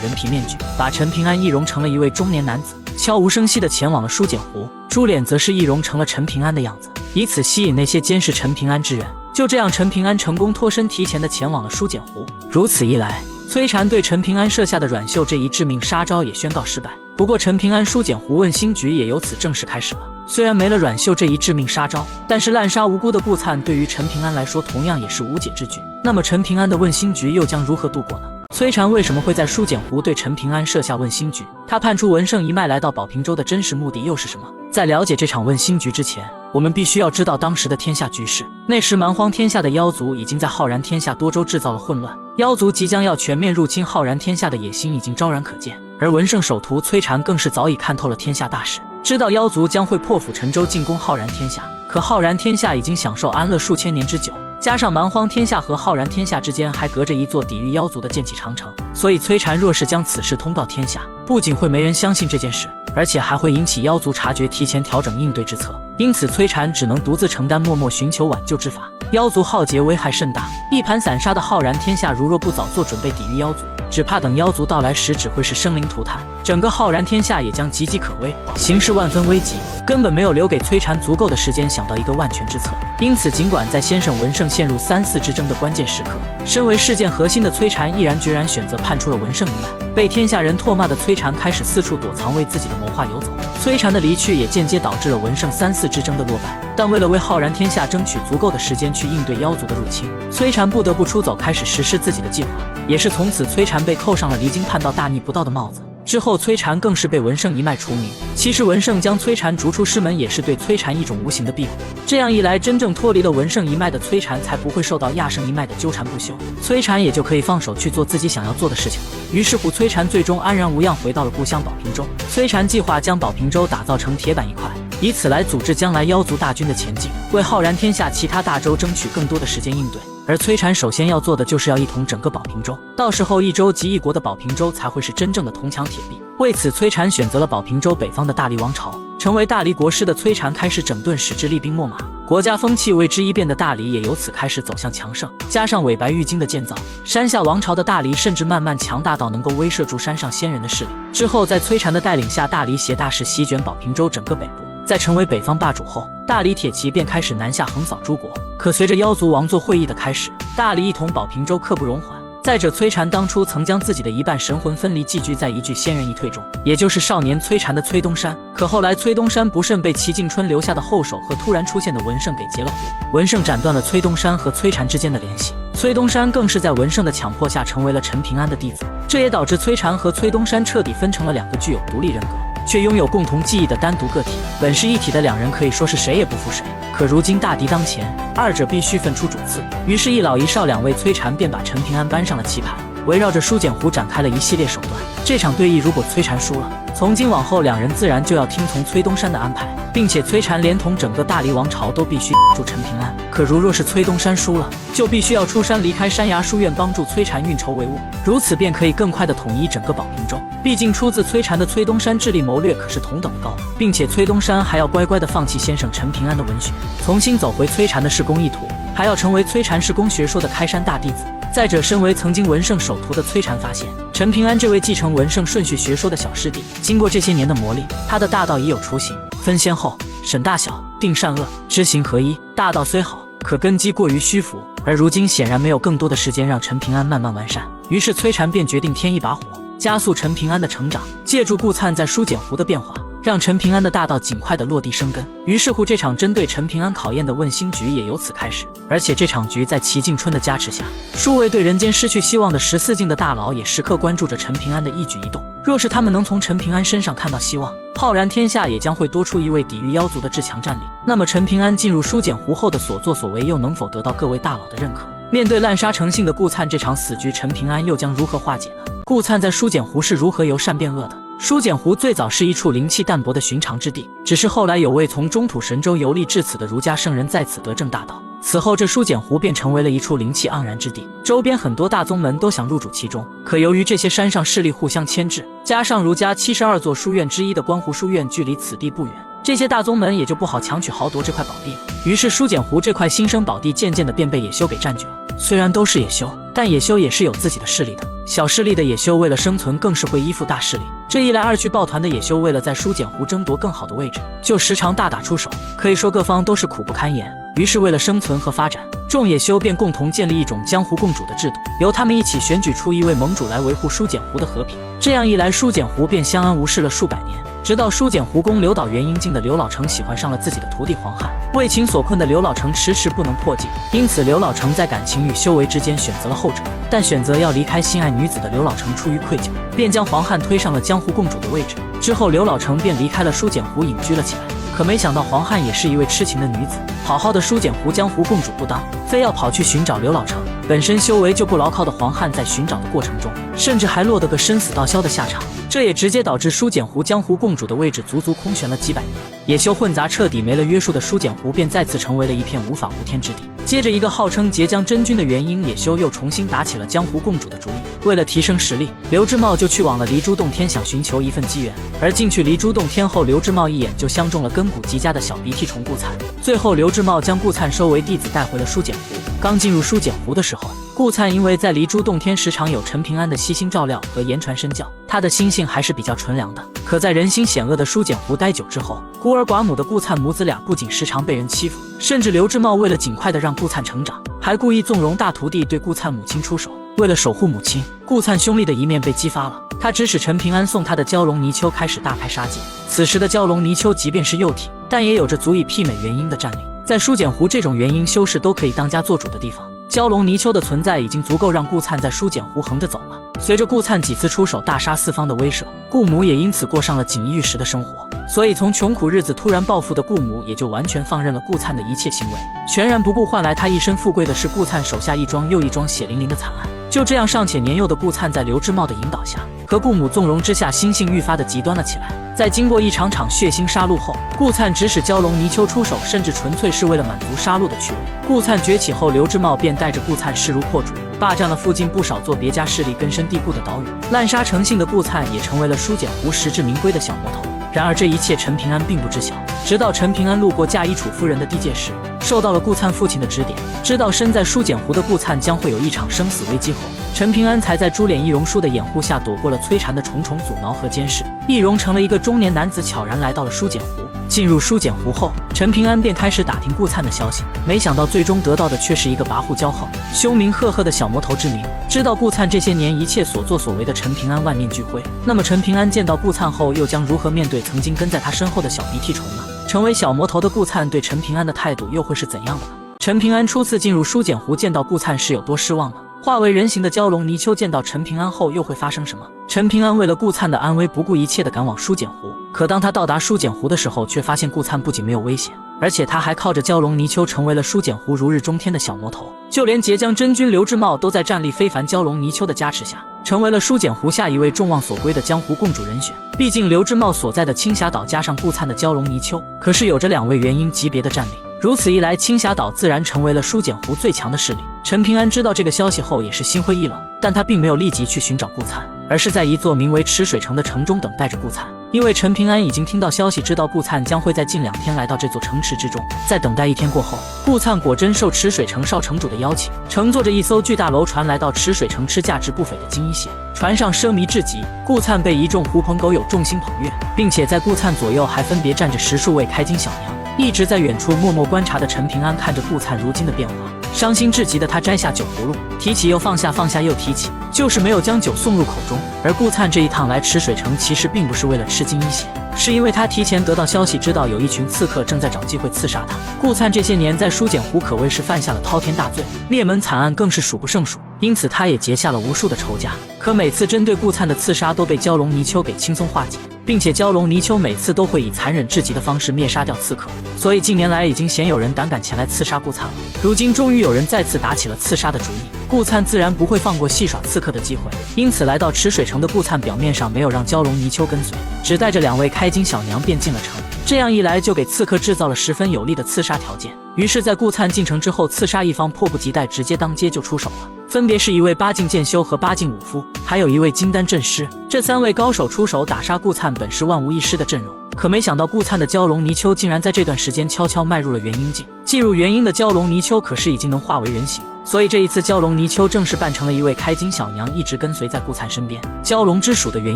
人皮面具，把陈平安易容成了一位中年男子，悄无声息地前往了书简湖。朱脸则是易容成了陈平安的样子，以此吸引那些监视陈平安之人。就这样，陈平安成功脱身，提前地前往了书简湖。如此一来，崔禅对陈平安设下的阮秀这一致命杀招也宣告失败。不过陈平安书简湖问心局也由此正式开始了。虽然没了阮秀这一致命杀招，但是滥杀无辜的顾灿对于陈平安来说同样也是无解之举。那么陈平安的问心局又将如何度过呢？崔禅为什么会在书简湖对陈平安设下问心局？他判出文胜一脉来到宝平州的真实目的又是什么？在了解这场问心局之前，我们必须要知道当时的天下局势。那时蛮荒天下的妖族已经在浩然天下多州制造了混乱，妖族即将要全面入侵浩然天下的野心已经昭然可见。而文胜首徒崔禅更是早已看透了天下大势，知道妖族将会破釜沉舟进攻浩然天下。可浩然天下已经享受安乐数千年之久，加上蛮荒天下和浩然天下之间还隔着一座抵御妖族的剑气长城，所以崔禅若是将此事通告天下，不仅会没人相信这件事，而且还会引起妖族察觉，提前调整应对之策。因此崔禅只能独自承担，默默寻求挽救之法。妖族浩劫危害甚大，一盘散沙的浩然天下如若不早做准备抵御妖族，只怕等妖族到来时只会是生灵涂炭，整个浩然天下也将岌岌可危，形势万分危急，根本没有留给崔禅足够的时间想到一个万全之策。因此尽管在先生文胜陷入三四之争的关键时刻，身为事件核心的崔禅毅然决然选择判出了文胜一脉。被天下人唾骂的崔禅开始四处躲藏，为自己的谋划游走。崔禅的离去也间接导致了文胜三四之争的落败，但为了为浩然天下争取足够的时间去应对妖族的入侵，崔禅不得不出走，开始实施自己的计划。也是从此，崔禅被扣上了离经叛道、大逆不道的帽子。之后崔禅更是被文胜一脉除名。其实文胜将崔禅逐出师门，也是对崔禅一种无形的庇护。这样一来，真正脱离了文胜一脉的崔禅才不会受到亚圣一脉的纠缠不休，崔禅也就可以放手去做自己想要做的事情了。于是乎，崔禅最终安然无恙回到了故乡宝平州。崔禅计划将宝平州打造成铁板一块，以此来组织将来妖族大军的前进，为浩然天下其他大洲争取更多的时间应对。而崔禅首先要做的就是要一统整个宝平州，到时候一州及一国的宝平州才会是真正的铜墙铁壁。为此，崔禅选择了宝平州北方的大黎王朝。成为大黎国师的崔禅开始整顿，使之厉兵秣马，国家风气为之一变的大黎也由此开始走向强盛。加上伪白玉京的建造，山下王朝的大黎甚至慢慢强大到能够威慑住山上仙人的势力。之后在崔禅的带领下，大黎携大势席卷宝平州整个北部。在成为北方霸主后，大黎铁骑便开始南下横扫诸国。可随着妖族王座会议的开始，大黎一统宝平州刻不容缓。再者，崔禅当初曾将自己的一半神魂分离寄居在一具仙人一退中，也就是少年崔禅的崔东山。可后来崔东山不慎被齐敬春留下的后手和突然出现的文胜给截了胡，文胜斩断了崔东山和崔禅之间的联系。崔东山更是在文胜的强迫下成为了陈平安的弟子，这也导致崔禅和崔东山彻底分成了两个具有独立人格却拥有共同记忆的单独个体。本是一体的两人可以说是谁也不服谁，可如今大敌当前，二者必须分出主次。于是一老一少两位崔禅便把陈平安搬上了棋盘，围绕着书简湖展开了一系列手段。这场对弈如果崔禅输了，从今往后两人自然就要听从崔东山的安排，并且崔禅连同整个大黎王朝都必须助陈平安。可若是崔东山输了，就必须要出山离开山崖书院，帮助崔禅运筹帷幄，如此便可以更快地统一整个宝平州。毕竟出自崔禅的崔东山智力谋略可是同等的高，并且崔东山还要乖乖地放弃先生陈平安的文学，重新走回崔禅的仕公意图，还要成为崔禅仕公学说的开山大弟子。再者，身为曾经文胜首徒的崔禅发现，陈平安这位继承文胜顺序学说的小师弟，经过这些年的磨砺，他的大道已有雏形，分先后，审大小，定善恶，知行合一。大道虽好，可根基过于虚浮，而如今显然没有更多的时间让陈平安慢慢完善。于是崔禅便决定添一把火，加速陈平安的成长，借助顾灿在书简湖的变化，让陈平安的大道尽快的落地生根。于是乎，这场针对陈平安考验的问心局也由此开始。而且这场局在齐敬春的加持下，数位对人间失去希望的14境的大佬也时刻关注着陈平安的一举一动。若是他们能从陈平安身上看到希望，浩然天下也将会多出一位抵御妖族的至强战力。那么陈平安进入书简湖后的所作所为又能否得到各位大佬的认可？面对滥杀成性的顾灿这场死局，陈平安又将如何化解呢？顾灿在书简湖是如何由善变恶的？书简湖最早是一处灵气淡薄的寻常之地，只是后来有位从中土神州游历至此的儒家圣人在此得证大道，此后，这书简湖便成为了一处灵气盎然之地，周边很多大宗门都想入主其中。可由于这些山上势力互相牵制，加上儒家72座书院之一的观湖书院距离此地不远，这些大宗门也就不好强取豪夺这块宝地了。于是，书简湖这块新生宝地渐渐的便被野修给占据了。虽然都是野修，但野修也是有自己的势力的。小势力的野修为了生存，更是会依附大势力。这一来二去，抱团的野修为了在书简湖争夺更好的位置，就时常大打出手，可以说各方都是苦不堪言。于是为了生存和发展，众野修便共同建立一种江湖共主的制度，由他们一起选举出一位盟主来维护书简湖的和平。这样一来，书简湖便相安无事了数百年。直到书简湖公刘导元英境的刘老成喜欢上了自己的徒弟黄汉，为情所困的刘老成迟迟不能破镜，因此刘老成在感情与修为之间选择了后者。但选择要离开心爱女子的刘老成出于愧疚，便将黄汉推上了江湖共主的位置。之后刘老成便离开了书简湖隐居了起来。可没想到黄汉也是一位痴情的女子，好好的书简湖江湖共主不当，非要跑去寻找刘老成。本身修为就不牢靠的黄汉在寻找的过程中，甚至还落得个生死道消的下场。这也直接导致书简湖江湖共主的位置足足空悬了几百年。野修混杂彻底没了约束的书简湖便再次成为了一片无法无天之地。接着一个号称截江真君的元婴野修又重新打起了江湖共主的主意。为了提升实力，刘志茂就去往了离珠洞天，想寻求一份机缘。而进去离珠洞天后，刘志茂一眼就相中了根骨极佳的小鼻涕虫顾灿。最后刘志茂将顾灿收为弟子，带回了书简湖。刚进入书简湖的时候，顾灿因为在离珠洞天时常有陈平安的悉心照料和言传身教，他的心性还是比较纯良的。可在人心险恶的书简湖待久之后，孤儿寡母的顾灿母子俩不仅时常被人欺负，甚至刘志茂为了尽快的让顾灿成长，还故意纵容大徒弟对顾灿母亲出手。为了守护母亲，顾灿兄弟的一面被激发了，他指使陈平安送他的蛟龙泥鳅开始大开杀戒。此时的蛟龙泥鳅即便是幼体，但也有着足以媲美元婴的战力。在书简湖这种元婴修士都可以当家做主的地方，蛟龙泥鳅的存在已经足够让顾灿在书简湖横着走了。随着顾灿几次出手大杀四方的威慑，顾母也因此过上了锦衣玉食的生活。所以从穷苦日子突然暴富的顾母也就完全放任了顾灿的一切行为，全然不顾换来他一身富贵的是顾灿手下一桩又一桩血淋淋的惨案。就这样尚且年幼的顾灿在刘志茂的引导下和顾母纵容之下，心性愈发的极端了起来。在经过一场场血腥杀戮后，顾灿指使蛟龙泥鳅出手，甚至纯粹是为了满足杀戮的趣味。顾灿崛起后，刘志茂便带着顾灿势如破竹，霸占了附近不少座别家势力根深蒂固的岛屿。滥杀成性的顾灿也成为了书简湖实至名归的小魔头。然而这一切陈平安并不知晓，直到陈平安路过嫁衣楚夫人的地界时，受到了顾灿父亲的指点，知道身在书简湖的顾灿将会有一场生死危机后，陈平安才在珠脸易容叔的掩护下躲过了摧残的重重阻挠和监视，易容成了一个中年男子，悄然来到了书简湖。进入书简湖后，陈平安便开始打听顾灿的消息，没想到最终得到的却是一个跋扈骄横、凶名赫赫的小魔头之名。知道顾灿这些年一切所作所为的陈平安万念俱灰。那么陈平安见到顾灿后，又将如何面对曾经跟在他身后的小鼻涕虫呢？成为小魔头的顾灿对陈平安的态度又会是怎样的呢？陈平安初次进入书简湖，见到顾灿是有多失望呢？化为人形的蛟龙泥鳅见到陈平安后又会发生什么？陈平安为了顾灿的安危，不顾一切地赶往书简湖。可当他到达书简湖的时候，却发现顾灿不仅没有危险，而且他还靠着蛟龙泥鳅成为了书简湖如日中天的小魔头。就连截江真君刘志茂都在战力非凡蛟龙泥鳅的加持下，成为了书简湖下一位众望所归的江湖共主人选。毕竟刘志茂所在的青霞岛加上顾灿的蛟龙泥鳅，可是有着2位元婴级别的战力。如此一来，青霞岛自然成为了书简湖最强的势力。陈平安知道这个消息后也是心灰意冷，但他并没有立即去寻找顾灿，而是在一座名为池水城的城中等待着顾灿。因为陈平安已经听到消息，知道顾灿将会在近2天来到这座城池之中。在等待1天过后，顾灿果真受池水城少城主的邀请，乘坐着一艘巨大楼船来到池水城吃价值不菲的金一血。船上奢靡至极，顾灿被一众狐朋狗友众星捧月，并且在顾灿左右还分别站着10数位开金小娘。一直在远处默默观察的陈平安看着顾灿如今的变化，伤心至极的他摘下酒葫芦，提起又放下，放下又提起，就是没有将酒送入口中。而顾灿这一趟来池水城，其实并不是为了吃金一血，是因为他提前得到消息，知道有一群刺客正在找机会刺杀他。顾灿这些年在书简湖可谓是犯下了滔天大罪，灭门惨案更是数不胜数，因此他也结下了无数的仇家。可每次针对顾灿的刺杀都被蛟龙泥鳅给轻松化解，并且蛟龙泥鳅每次都会以残忍至极的方式灭杀掉刺客，所以近年来已经鲜有人胆敢前来刺杀顾灿了。如今终于有人再次打起了刺杀的主意，顾灿自然不会放过戏耍刺客的机会，因此来到池水城的顾灿表面上没有让蛟龙泥鳅跟随，只带着2位开金小娘便进了城。这样一来就给刺客制造了十分有利的刺杀条件。于是，在顾粲进城之后，刺杀一方迫不及待，直接当街就出手了。分别是一位八境剑修和八境武夫，还有一位金丹阵师。这3位高手出手打杀顾粲，本是万无一失的阵容。可没想到顾粲的蛟龙泥鳅竟然在这段时间悄悄迈入了元婴境。进入元婴的蛟龙泥鳅可是已经能化为人形，所以这一次蛟龙泥鳅正式扮成了一位开金小娘，一直跟随在顾粲身边。蛟龙之属的元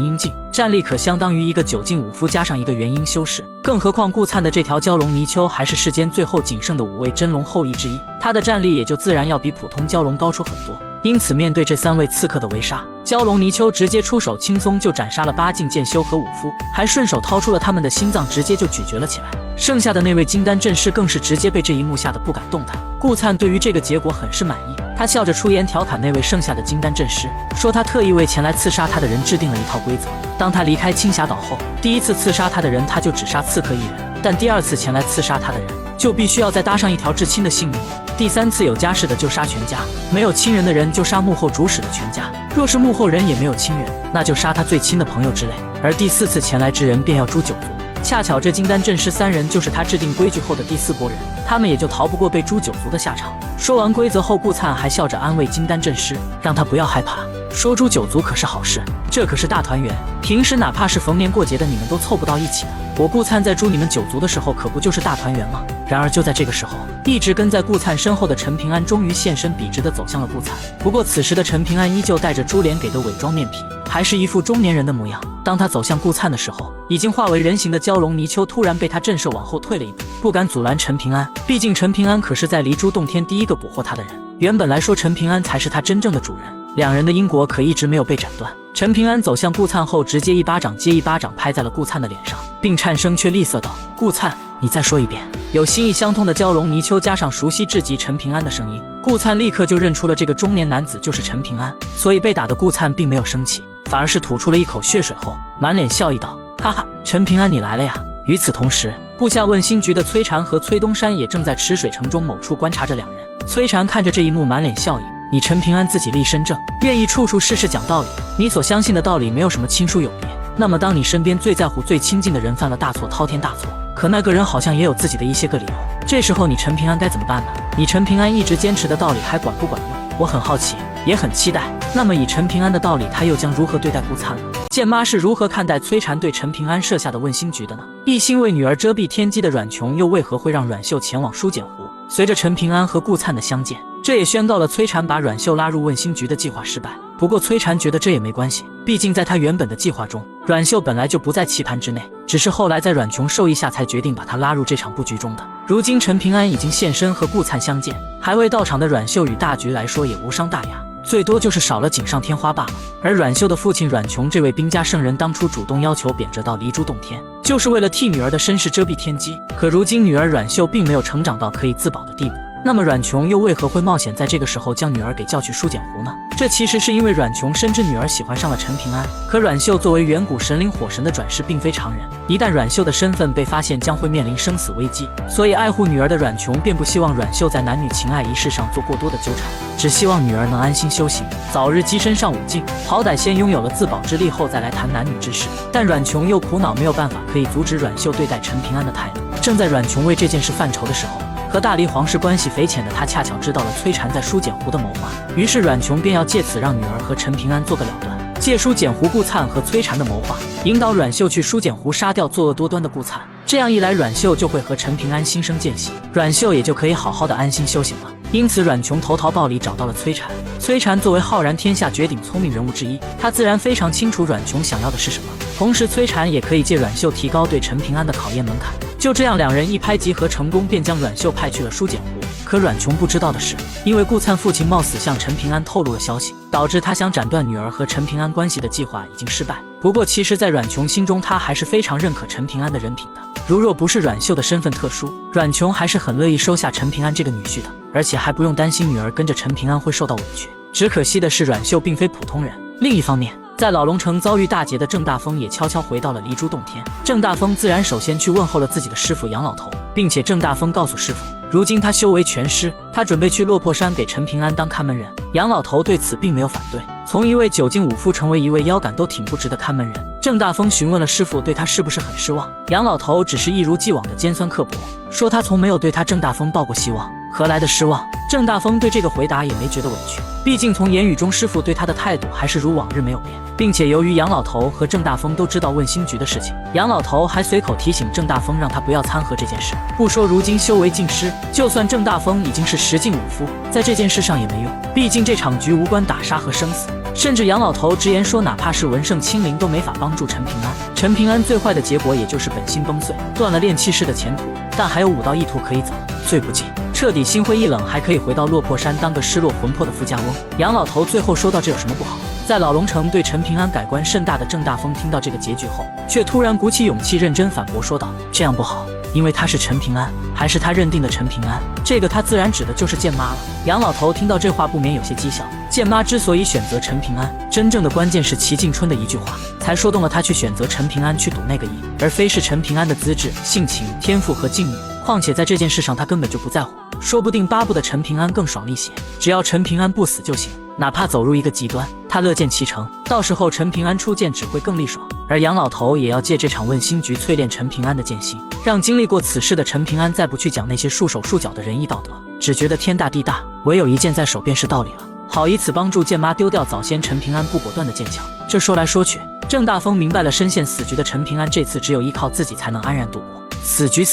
婴境战力可相当于一个9境武夫加上一个元婴修士，更何况顾粲的这条蛟龙泥鳅还是世间最后仅剩的5位真龙后裔之一，他的战力也就自然要比普通蛟龙高出很多。因此，面对这3位刺客的围杀，蛟龙泥鳅直接出手，轻松就斩杀了八境剑修和武夫，还顺手掏出了他们的心脏，直接就咀嚼了起来。剩下的那位金丹阵士更是直接被这一幕吓得不敢动弹。顾粲对于这个结果很是满意，他笑着出言调侃那位剩下的金丹阵士，说他特意为前来刺杀他的人制定了一套规则。当他离开青霞岛后，第1次刺杀他的人他就只杀刺客1人，但第2次前来刺杀他的人就必须要再搭上一条至亲的性命。第3次有家室的就杀全家，没有亲人的人就杀幕后主使的全家，若是幕后人也没有亲人，那就杀他最亲的朋友之类。而第4次前来之人便要诛9族。恰巧这金丹阵师3人就是他制定规矩后的第4波人，他们也就逃不过被诛9族的下场。说完规则后，顾粲还笑着安慰金丹阵师，让他不要害怕，说诛9族可是好事，这可是大团圆，平时哪怕是逢年过节的你们都凑不到一起的，我顾粲在诛你们9族的时候可不就是大团圆吗？然而就在这个时候，一直跟在顾粲身后的陈平安终于现身，笔直地走向了顾粲。不过此时的陈平安依旧带着珠帘给的伪装面皮，还是一副中年人的模样。当他走向顾粲的时候，已经化为人形的蛟龙泥鳅突然被他震慑往后退了一步，不敢阻拦陈平安。毕竟陈平安可是在离珠洞天第一个捕获他的人，原本来说陈平安才是他真正的主人，两人的因果可一直没有被斩断。陈平安走向顾粲后，直接一巴掌接一巴掌拍在了顾粲的脸上，并颤声却厉色道：“顾粲，你再说一遍。”有心意相通的蛟龙泥鳅加上熟悉至极陈平安的声音，顾粲立刻就认出了这个中年男子就是陈平安，所以被打的顾粲并没有生气，反而是吐出了一口血水后，满脸笑意道：“哈哈，陈平安你来了呀！”与此同时，部下问心局的崔禅和崔东山也正在池水城中某处观察着两人。崔禅看着这一幕，满脸笑意：“你陈平安自己立身正，愿意处处事事讲道理，你所相信的道理没有什么亲疏有别。那么当你身边最在乎最亲近的人犯了大错，滔天大错，可那个人好像也有自己的一些个理由，这时候你陈平安该怎么办呢？你陈平安一直坚持的道理还管不管用？我很好奇，也很期待。那么以陈平安的道理，他又将如何对待顾粲呢？剑妈是如何看待崔禅对陈平安设下的问心局的呢？一心为女儿遮蔽天机的阮琼又为何会让阮秀前往书简湖？随着陈平安和顾粲的相见，这也宣告了崔禅把阮秀拉入问心局的计划失败。不过崔禅觉得这也没关系，毕竟在他原本的计划中，阮秀本来就不在棋盘之内，只是后来在阮琼授意下才决定把他拉入这场布局中的。如今陈平安已经现身和顾粲相见，还未到场的阮秀与大局来说也无伤大雅，最多就是少了锦上添花罢了。而阮秀的父亲阮琼这位兵家圣人当初主动要求贬谪到离珠洞天，就是为了替女儿的身世遮蔽天机。可如今女儿阮秀并没有成长到可以自保的地步，那么阮琼又为何会冒险在这个时候将女儿给叫去书简湖呢？这其实是因为阮琼深知女儿喜欢上了陈平安，可阮秀作为远古神灵火神的转世并非常人，一旦阮秀的身份被发现，将会面临生死危机，所以爱护女儿的阮琼便不希望阮秀在男女情爱一事上做过多的纠缠，只希望女儿能安心修行，早日跻身上5境，好歹先拥有了自保之力后再来谈男女之事。但阮琼又苦恼没有办法可以阻止阮秀对待陈平安的态度。正在阮琼为这件事犯愁的时候，和大黎皇室关系匪浅的他恰巧知道了崔禅在书简湖的谋划，于是阮琼便要借此让女儿和陈平安做个了断，借书简湖顾粲和崔禅的谋划，引导阮秀去书简湖杀掉作恶多端的顾粲。这样一来，阮秀就会和陈平安心生间隙，阮秀也就可以好好的安心修行了。因此阮琼投桃报李，找到了崔禅。崔禅作为浩然天下绝顶聪明人物之一，他自然非常清楚阮琼想要的是什么，同时崔禅也可以借阮秀提高对陈平安的考验门槛。就这样，两人一拍即合成功，便将阮秀派去了书简湖。可阮琼不知道的是，因为顾粲父亲冒死向陈平安透露了消息，导致他想斩断女儿和陈平安关系的计划已经失败。不过其实在阮琼心中，他还是非常认可陈平安的人品的，如若不是阮秀的身份特殊，阮琼还是很乐意收下陈平安这个女婿的，而且还不用担心女儿跟着陈平安会受到委屈。只可惜的是，阮秀并非普通人。另一方面，在老龙城遭遇大劫的郑大风也悄悄回到了离珠洞天。郑大风自然首先去问候了自己的师傅杨老头，并且郑大风告诉师傅，如今他修为全失，他准备去落魄山给陈平安当看门人。杨老头对此并没有反对，从一位9进5夫成为一位腰杆都挺不直的看门人。郑大风询问了师傅对他是不是很失望，杨老头只是一如既往的尖酸刻薄，说他从没有对他郑大风抱过希望，何来的失望？郑大风对这个回答也没觉得委屈，毕竟从言语中师傅对他的态度还是如往日没有变，并且由于杨老头和郑大风都知道问心局的事情，杨老头还随口提醒郑大风让他不要掺和这件事。不说如今修为尽失，就算郑大风已经是10进5夫，在这件事上也没用，毕竟这场局无关打杀和生死。甚至杨老头直言说，哪怕是文圣亲临都没法帮助陈平安。陈平安最坏的结果也就是本性崩碎，断了炼气士的前途，但还有武道一途可以走，最不济彻底心灰意冷，还可以回到落魄山当个失落魂魄的富家翁。杨老头最后说到，这有什么不好？在老龙城对陈平安改观甚大的郑大风听到这个结局后，却突然鼓起勇气认真反驳说道，这样不好，因为他是陈平安，还是他认定的陈平安，这个他自然指的就是剑妈了。杨老头听到这话不免有些讥笑，剑妈之所以选择陈平安，真正的关键是齐敬春的一句话，才说动了他去选择陈平安去赌那个赢，而非是陈平安的资质、性情、天赋和境遇。况且在这件事上他根本就不在乎，说不定巴不得陈平安更爽利些，只要陈平安不死就行，哪怕走入一个极端，他乐见其成，到时候陈平安出剑只会更利爽。而杨老头也要借这场问心局淬炼陈平安的剑心，让经历过此事的陈平安再不去讲那些束手束脚的仁义道德，只觉得天大地大，唯有一剑在手便是道理了，好以此帮助剑妈丢掉早先陈平安不果断的剑鞘。这说来说去，郑大风明白了，深陷死局的陈平安这次只有依靠自己才能安然度过。死局，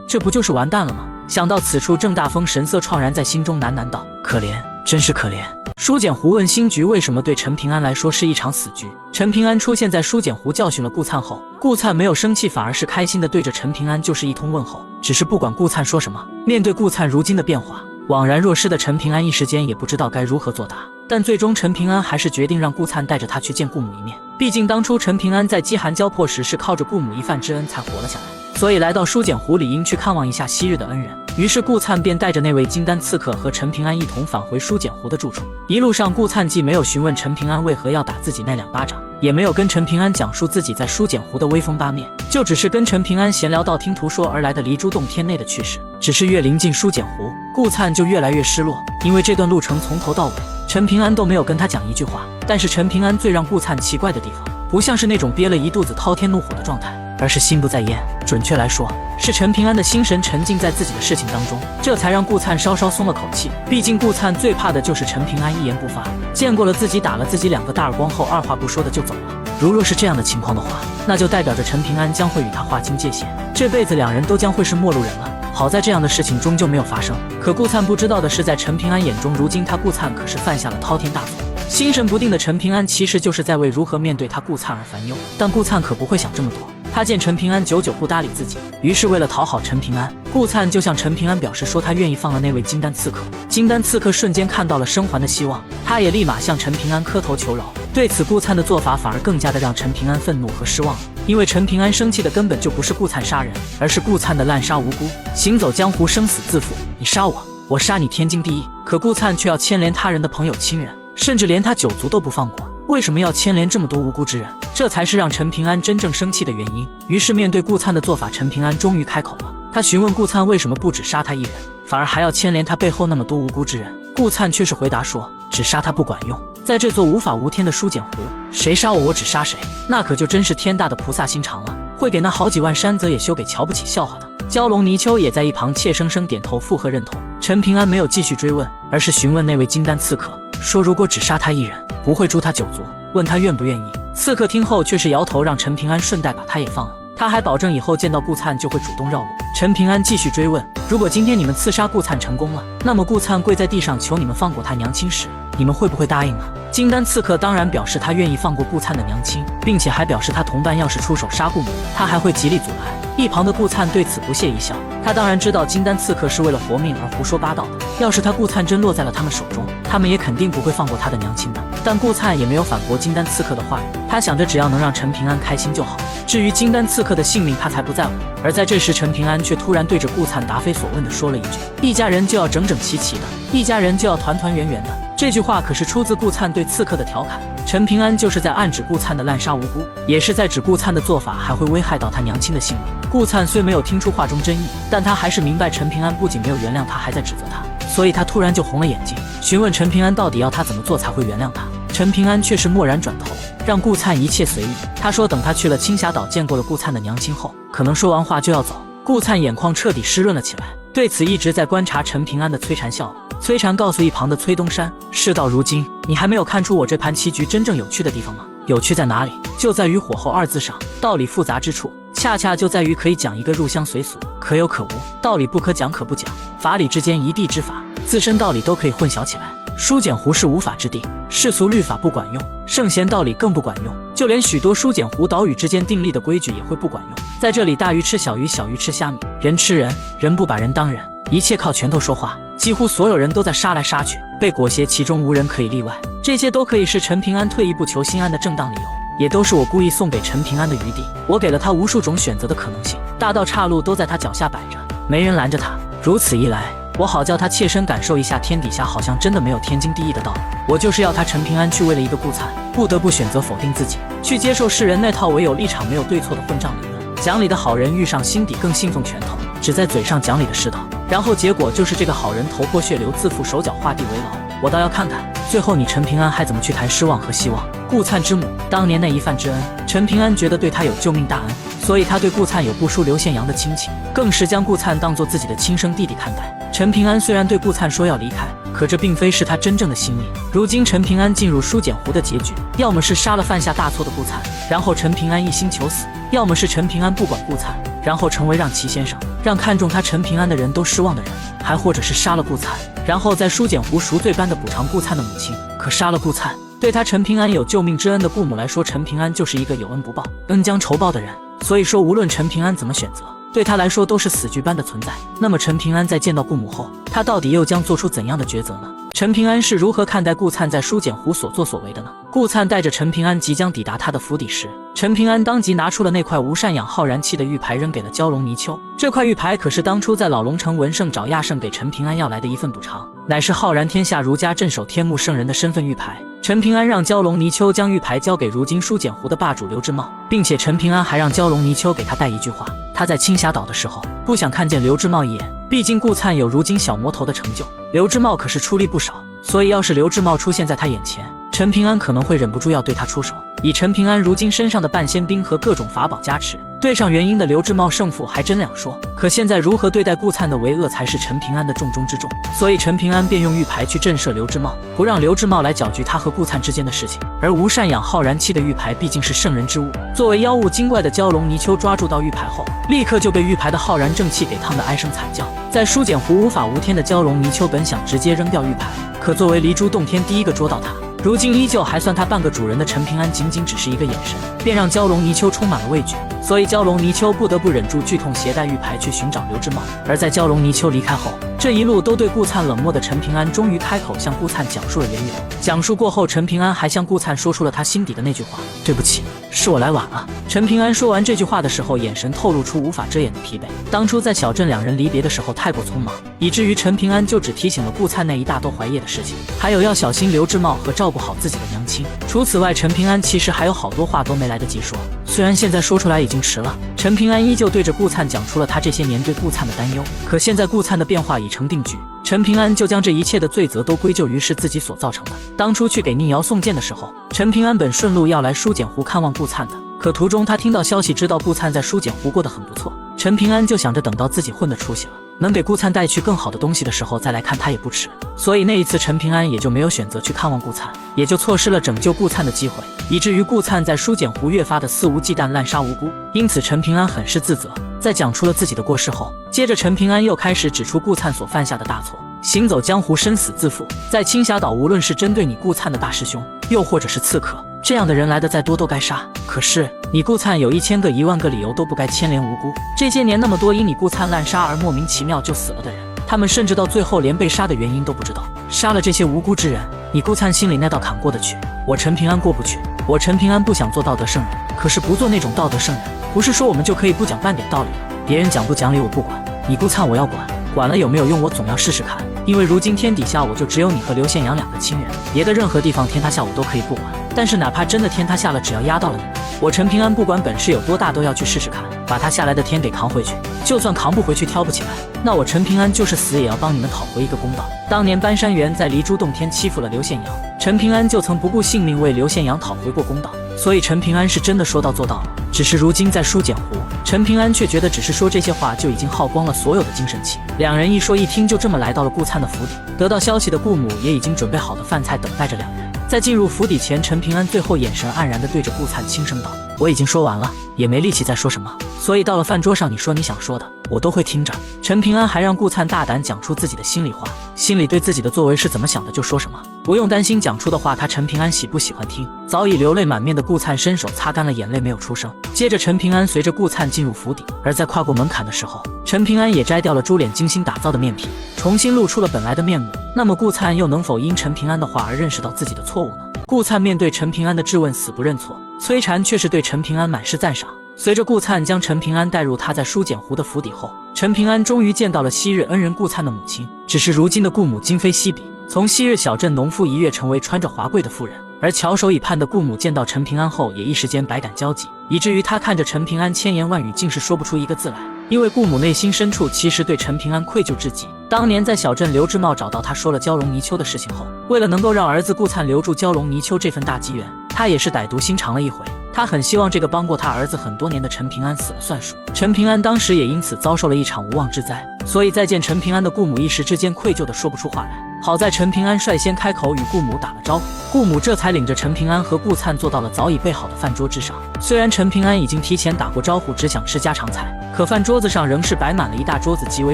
这不就是完蛋了吗？想到此处，郑大风神色怆然，在心中喃喃道，可怜，真是可怜。舒简湖问心局为什么对陈平安来说是一场死局。陈平安出现在舒简湖教训了顾灿后，顾灿没有生气，反而是开心的对着陈平安就是一通问候。只是不管顾灿说什么，面对顾灿如今的变化，惘然若失的陈平安一时间也不知道该如何作答。但最终陈平安还是决定让顾灿带着他去见顾母一面，毕竟当初陈平安在饥寒交迫时是靠着顾母一饭之恩才活了下来，所以来到舒简湖理应去看望一下昔日的恩人。于是顾灿便带着那位金丹刺客和陈平安一同返回舒简湖的住处。一路上顾灿既没有询问陈平安为何要打自己那2巴掌，也没有跟陈平安讲述自己在舒简湖的威风八面，就只是跟陈平安闲聊道听途说而来的离珠洞天内的趣事。只是越临近舒简湖，顾灿就越来越失落，因为这段路程从头到尾陈平安都没有跟他讲一句话。但是陈平安最让顾灿奇怪的地方，不像是那种憋了一肚子滔天怒火的状态，而是心不在焉，准确来说是陈平安的心神沉浸在自己的事情当中，这才让顾灿稍稍松了口气。毕竟顾灿最怕的就是陈平安一言不发，见过了自己打了自己2个大耳光后二话不说的就走了。若是这样的情况的话，那就代表着陈平安将会与他划清界限，这辈子2人都将会是陌路人了。好在这样的事情终究没有发生，可顾灿不知道的是，在陈平安眼中，如今他顾灿可是犯下了滔天大错。心神不定的陈平安其实就是在为如何面对他顾灿而烦忧，但顾灿可不会想这么多。他见陈平安久久不搭理自己，于是为了讨好陈平安，顾灿就向陈平安表示说他愿意放了那位金丹刺客。金丹刺客瞬间看到了生还的希望，他也立马向陈平安磕头求饶。对此顾灿的做法反而更加的让陈平安愤怒和失望了，因为陈平安生气的根本就不是顾灿杀人，而是顾灿的滥杀无辜，行走江湖生死自负，你杀我，我杀你，天经地义。可顾灿却要牵连他人的朋友亲人，甚至连他9族都不放过，为什么要牵连这么多无辜之人？这才是让陈平安真正生气的原因。于是面对顾灿的做法，陈平安终于开口了，他询问顾灿为什么不只杀他一人，反而还要牵连他背后那么多无辜之人。顾灿却是回答说，只杀他不管用，在这座无法无天的舒简湖，谁杀我，我只杀谁，那可就真是天大的菩萨心肠了，会给那好几万山泽也修给瞧不起笑话的。蛟龙泥鳅也在一旁怯生生点头附和认同。陈平安没有继续追问，而是询问那位金丹刺客，说如果只杀他一人，不会诛他9族，问他愿不愿意。刺客听后却是摇头，让陈平安顺带把他也放了。他还保证以后见到顾灿就会主动绕路。陈平安继续追问，如果今天你们刺杀顾灿成功了，那么顾灿跪在地上求你们放过他娘亲时，你们会不会答应呢？金丹刺客当然表示他愿意放过顾灿的娘亲，并且还表示他同伴要是出手杀顾母，他还会极力阻拦。一旁的顾灿对此不屑一笑，他当然知道金丹刺客是为了活命而胡说八道的，要是他顾灿真落在了他们手中，他们也肯定不会放过他的娘亲的。但顾灿也没有反驳金丹刺客的话语，他想着只要能让陈平安开心就好，至于金丹刺客的性命他才不在乎。而在这时，陈平安却突然对着顾灿答非所问地说了一句，一家人就要整整齐齐的，一家人就要团团圆圆的。这句话可是出自顾灿对刺客的调侃，陈平安就是在暗指顾灿的滥杀无辜，也是在指顾灿的做法还会危害到他娘亲的性命。顾灿虽没有听出话中真意，但他还是明白陈平安不仅没有原谅他，还在指责他，所以他突然就红了眼睛，询问陈平安到底要他怎么做才会原谅他。陈陈平安却是蓦然转头，让顾灿一切随意。他说等他去了青霞岛见过了顾灿的娘亲后，可能说完话就要走。顾灿眼眶彻底湿润了起来，对此一直在观察陈平安的崔禅笑了。崔禅告诉一旁的崔东山，事到如今，你还没有看出我这盘棋局真正有趣的地方吗？有趣在哪里？就在于火候二字上，道理复杂之处，恰恰就在于可以讲一个入乡随俗，可有可无，道理不可讲可不讲，法理之间一地之法，自身道理都可以混淆起来。书简湖是无法之地，世俗律法不管用，圣贤道理更不管用，就连许多书简湖岛屿之间订立的规矩也会不管用。在这里，大鱼吃小鱼，小鱼吃虾米，人吃人，人不把人当人，一切靠拳头说话，几乎所有人都在杀来杀去，被裹挟其中无人可以例外。这些都可以是陈平安退一步求心安的正当理由，也都是我故意送给陈平安的余地。我给了他无数种选择的可能性，大道岔路都在他脚下摆着，没人拦着他。如此一来，我好叫他切身感受一下天底下好像真的没有天经地义的道理。我就是要他陈平安去为了一个顾灿，不得不选择否定自己，去接受世人那套唯有立场没有对错的混账理论。讲理的好人遇上心底更信奉拳头，只在嘴上讲理的世道，然后结果就是这个好人头破血流，自负手脚，画地为牢。我倒要看看最后你陈平安还怎么去谈失望和希望。顾灿之母当年那一饭之恩，陈平安觉得对他有救命大恩，所以他对顾灿有不输刘宪阳的亲情，更是将顾灿当作自己的亲生弟弟看待。陈平安虽然对顾灿说要离开，可这并非是他真正的心意。如今陈平安进入书简湖的结局，要么是杀了犯下大错的顾灿，然后陈平安一心求死，要么是陈平安不管顾灿，然后成为让齐先生，让看中他陈平安的人都失望的人，还或者是杀了顾灿，然后在书简湖赎罪般的补偿顾灿的母亲。可杀了顾灿，对他陈平安有救命之恩的顾母来说，陈平安就是一个有恩不报恩将仇报的人。所以说无论陈平安怎么选择，对他来说都是死局般的存在。那么陈平安在见到顾母后，他到底又将做出怎样的抉择呢？陈平安是如何看待顾灿在书简湖所作所为的呢？顾灿带着陈平安即将抵达他的府邸时，陈平安当即拿出了那块无赡养浩然气的玉牌，扔给了蛟龙泥鳅。这块玉牌可是当初在老龙城文胜找亚圣给陈平安要来的一份补偿，乃是浩然天下儒家镇守天目圣人的身份玉牌。陈平安让蛟龙泥鳅将玉牌交给如今书简湖的霸主刘志茂，并且陈平安还让蛟龙泥鳅给他带一句话，他在青霞岛的时候不想看见刘志茂一眼，毕竟顾灿有如今小魔头的成就，刘志茂可是出力不少，所以要是刘志茂出现在他眼前，陈平安可能会忍不住要对他出手。以陈平安如今身上的半仙兵和各种法宝加持，对上元婴的刘志茂胜负还真两说。可现在如何对待顾灿的为恶才是陈平安的重中之重，所以陈平安便用玉牌去震慑刘志茂，不让刘志茂来搅局他和顾灿之间的事情。而无赡养浩然气的玉牌毕竟是圣人之物，作为妖物精怪的蛟龙泥鳅抓住到玉牌后，立刻就被玉牌的浩然正气给烫得唉声惨叫。在书简湖无法无天的蛟龙泥鳅本想直接扔掉玉牌，可作为离珠洞天第一个捉到他，如今依旧还算他半个主人的陈平安仅仅只是一个眼神，便让蛟龙泥鳅充满了畏惧，所以蛟龙泥鳅不得不忍住剧痛，携带玉牌去寻找刘志茂。而在蛟龙泥鳅离开后，这一路都对顾灿冷漠的陈平安终于开口向顾灿讲述了缘由。讲述过后，陈平安还向顾灿说出了他心底的那句话：对不起，是我来晚了。陈平安说完这句话的时候，眼神透露出无法遮掩的疲惫。当初在小镇两人离别的时候太过匆忙，以至于陈平安就只提醒了顾灿那一大兜怀叶的事情，还有要小心刘志茂和照顾好自己的娘亲。除此外，陈平安其实还有好多话都没来得及说，虽然现在说出来已经迟了。陈平安依旧对着顾灿讲出了他这些年对顾灿的担忧，可现在顾灿的变化已成定局，陈平安就将这一切的罪责都归咎于是自己所造成的。当初去给宁瑶送剑的时候，陈平安本顺路要来书简湖看望顾灿的，可途中他听到消息，知道顾灿在书简湖过得很不错，陈平安就想着等到自己混得出息了，能给顾灿带去更好的东西的时候再来看他也不迟。所以那一次陈平安也就没有选择去看望顾灿，也就错失了拯救顾灿的机会，以至于顾灿在书简湖越发的肆无忌惮滥杀无辜。因此陈平安很是自责。在讲出了自己的过失后，接着陈平安又开始指出顾灿所犯下的大错，行走江湖生死自负，在青霞岛无论是针对你顾灿的大师兄，又或者是刺客，这样的人来的再多都该杀。可是你顾灿有1000个1万个理由都不该牵连无辜，这些年那么多因你顾灿滥杀而莫名其妙就死了的人，他们甚至到最后连被杀的原因都不知道。杀了这些无辜之人，你顾灿心里那道坎过得去，我陈平安过不去。我陈平安不想做道德圣人，可是不做那种道德圣人，不是说我们就可以不讲半点道理了。别人讲不讲理我不管，你顾灿我要管，管了有没有用我总要试试看。因为如今天底下我就只有你和刘宪阳2个亲人，别的任何地方天塌下我都可以不管，但是哪怕真的天塌下了，只要压到了你们，我陈平安不管本事有多大都要去试试看，把他下来的天给扛回去，就算扛不回去挑不起来，那我陈平安就是死也要帮你们讨回一个公道。当年搬山元在离珠洞天欺负了刘宪阳，陈平安就曾不顾性命为刘宪阳讨回过公道，所以陈平安是真的说到做到了。只是如今在书简湖，陈平安却觉得只是说这些话就已经耗光了所有的精神气。两人一说一听，就这么来到了顾灿的府邸。得到消息的顾母也已经准备好了饭菜，等待着两人。在进入府邸前，陈平安最后眼神黯然地对着顾灿轻声道：“我已经说完了，也没力气再说什么，所以到了饭桌上，你说你想说的，我都会听着。”陈平安还让顾灿大胆讲出自己的心里话，心里对自己的作为是怎么想的就说什么，不用担心讲出的话他陈平安喜不喜欢听。早已流泪满面的顾灿伸手擦干了眼泪，没有出声。接着陈平安随着顾灿进入府邸，而在跨过门槛的时候，陈平安也摘掉了猪脸精心打造的面皮，重新露出了本来的面目。那么顾灿又能否因陈平安的话而认识到自己的错误呢？顾灿面对陈平安的质问死不认错，崔禅却是对陈平安满是赞赏。随着顾灿将陈平安带入他在书简湖的府邸后，陈平安终于见到了昔日恩人顾灿的母亲。只是如今的顾母今非昔比，从昔日小镇农妇一跃成为穿着华贵的妇人，而翘首以盼的顾母见到陈平安后也一时间百感交集，以至于他看着陈平安千言万语竟是说不出一个字来。因为顾母内心深处其实对陈平安愧疚至极，当年在小镇刘志茂找到他说了蛟龙泥鳅的事情后，为了能够让儿子顾灿留住蛟龙泥鳅这份大机缘，他也是歹毒心肠了一回。他很希望这个帮过他儿子很多年的陈平安死了算数。陈平安当时也因此遭受了一场无妄之灾，所以在见陈平安的顾母一时之间愧疚的说不出话来。好在陈平安率先开口与顾母打了招呼，顾母这才领着陈平安和顾灿坐到了早已备好的饭桌之上。虽然陈平安已经提前打过招呼，只想吃家常菜，可饭桌子上仍是摆满了一大桌子极为